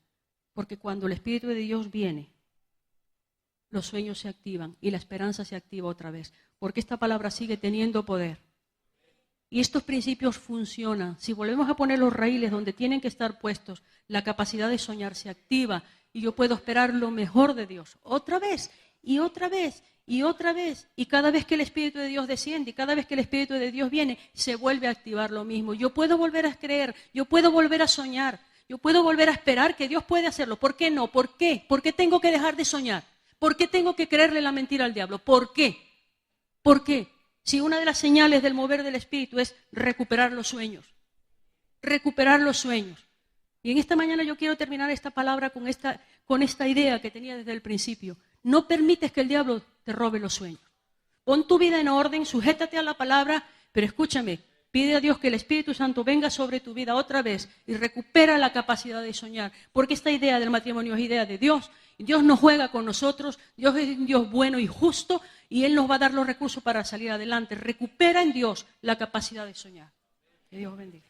Porque cuando el Espíritu de Dios viene, los sueños se activan y la esperanza se activa otra vez. Porque esta palabra sigue teniendo poder. Y estos principios funcionan. Si volvemos a poner los raíles donde tienen que estar puestos, la capacidad de soñar se activa y yo puedo esperar lo mejor de Dios. Otra vez y otra vez y otra vez. Y cada vez que el Espíritu de Dios desciende y cada vez que el Espíritu de Dios viene, se vuelve a activar lo mismo. Yo puedo volver a creer, yo puedo volver a soñar, yo puedo volver a esperar que Dios puede hacerlo. ¿Por qué no? ¿Por qué? ¿Por qué tengo que dejar de soñar? ¿Por qué tengo que creerle la mentira al diablo? ¿Por qué? ¿Por qué? Si una de las señales del mover del Espíritu es recuperar los sueños. Recuperar los sueños. Y en esta mañana yo quiero terminar esta palabra con esta idea que tenía desde el principio. No permites que el diablo te robe los sueños. Pon tu vida en orden, sujétate a la palabra, pero escúchame, pide a Dios que el Espíritu Santo venga sobre tu vida otra vez y recupera la capacidad de soñar. Porque esta idea del matrimonio es idea de Dios. Dios no juega con nosotros, Dios es un Dios bueno y justo y Él nos va a dar los recursos para salir adelante. Recupera en Dios la capacidad de soñar. Que Dios bendiga.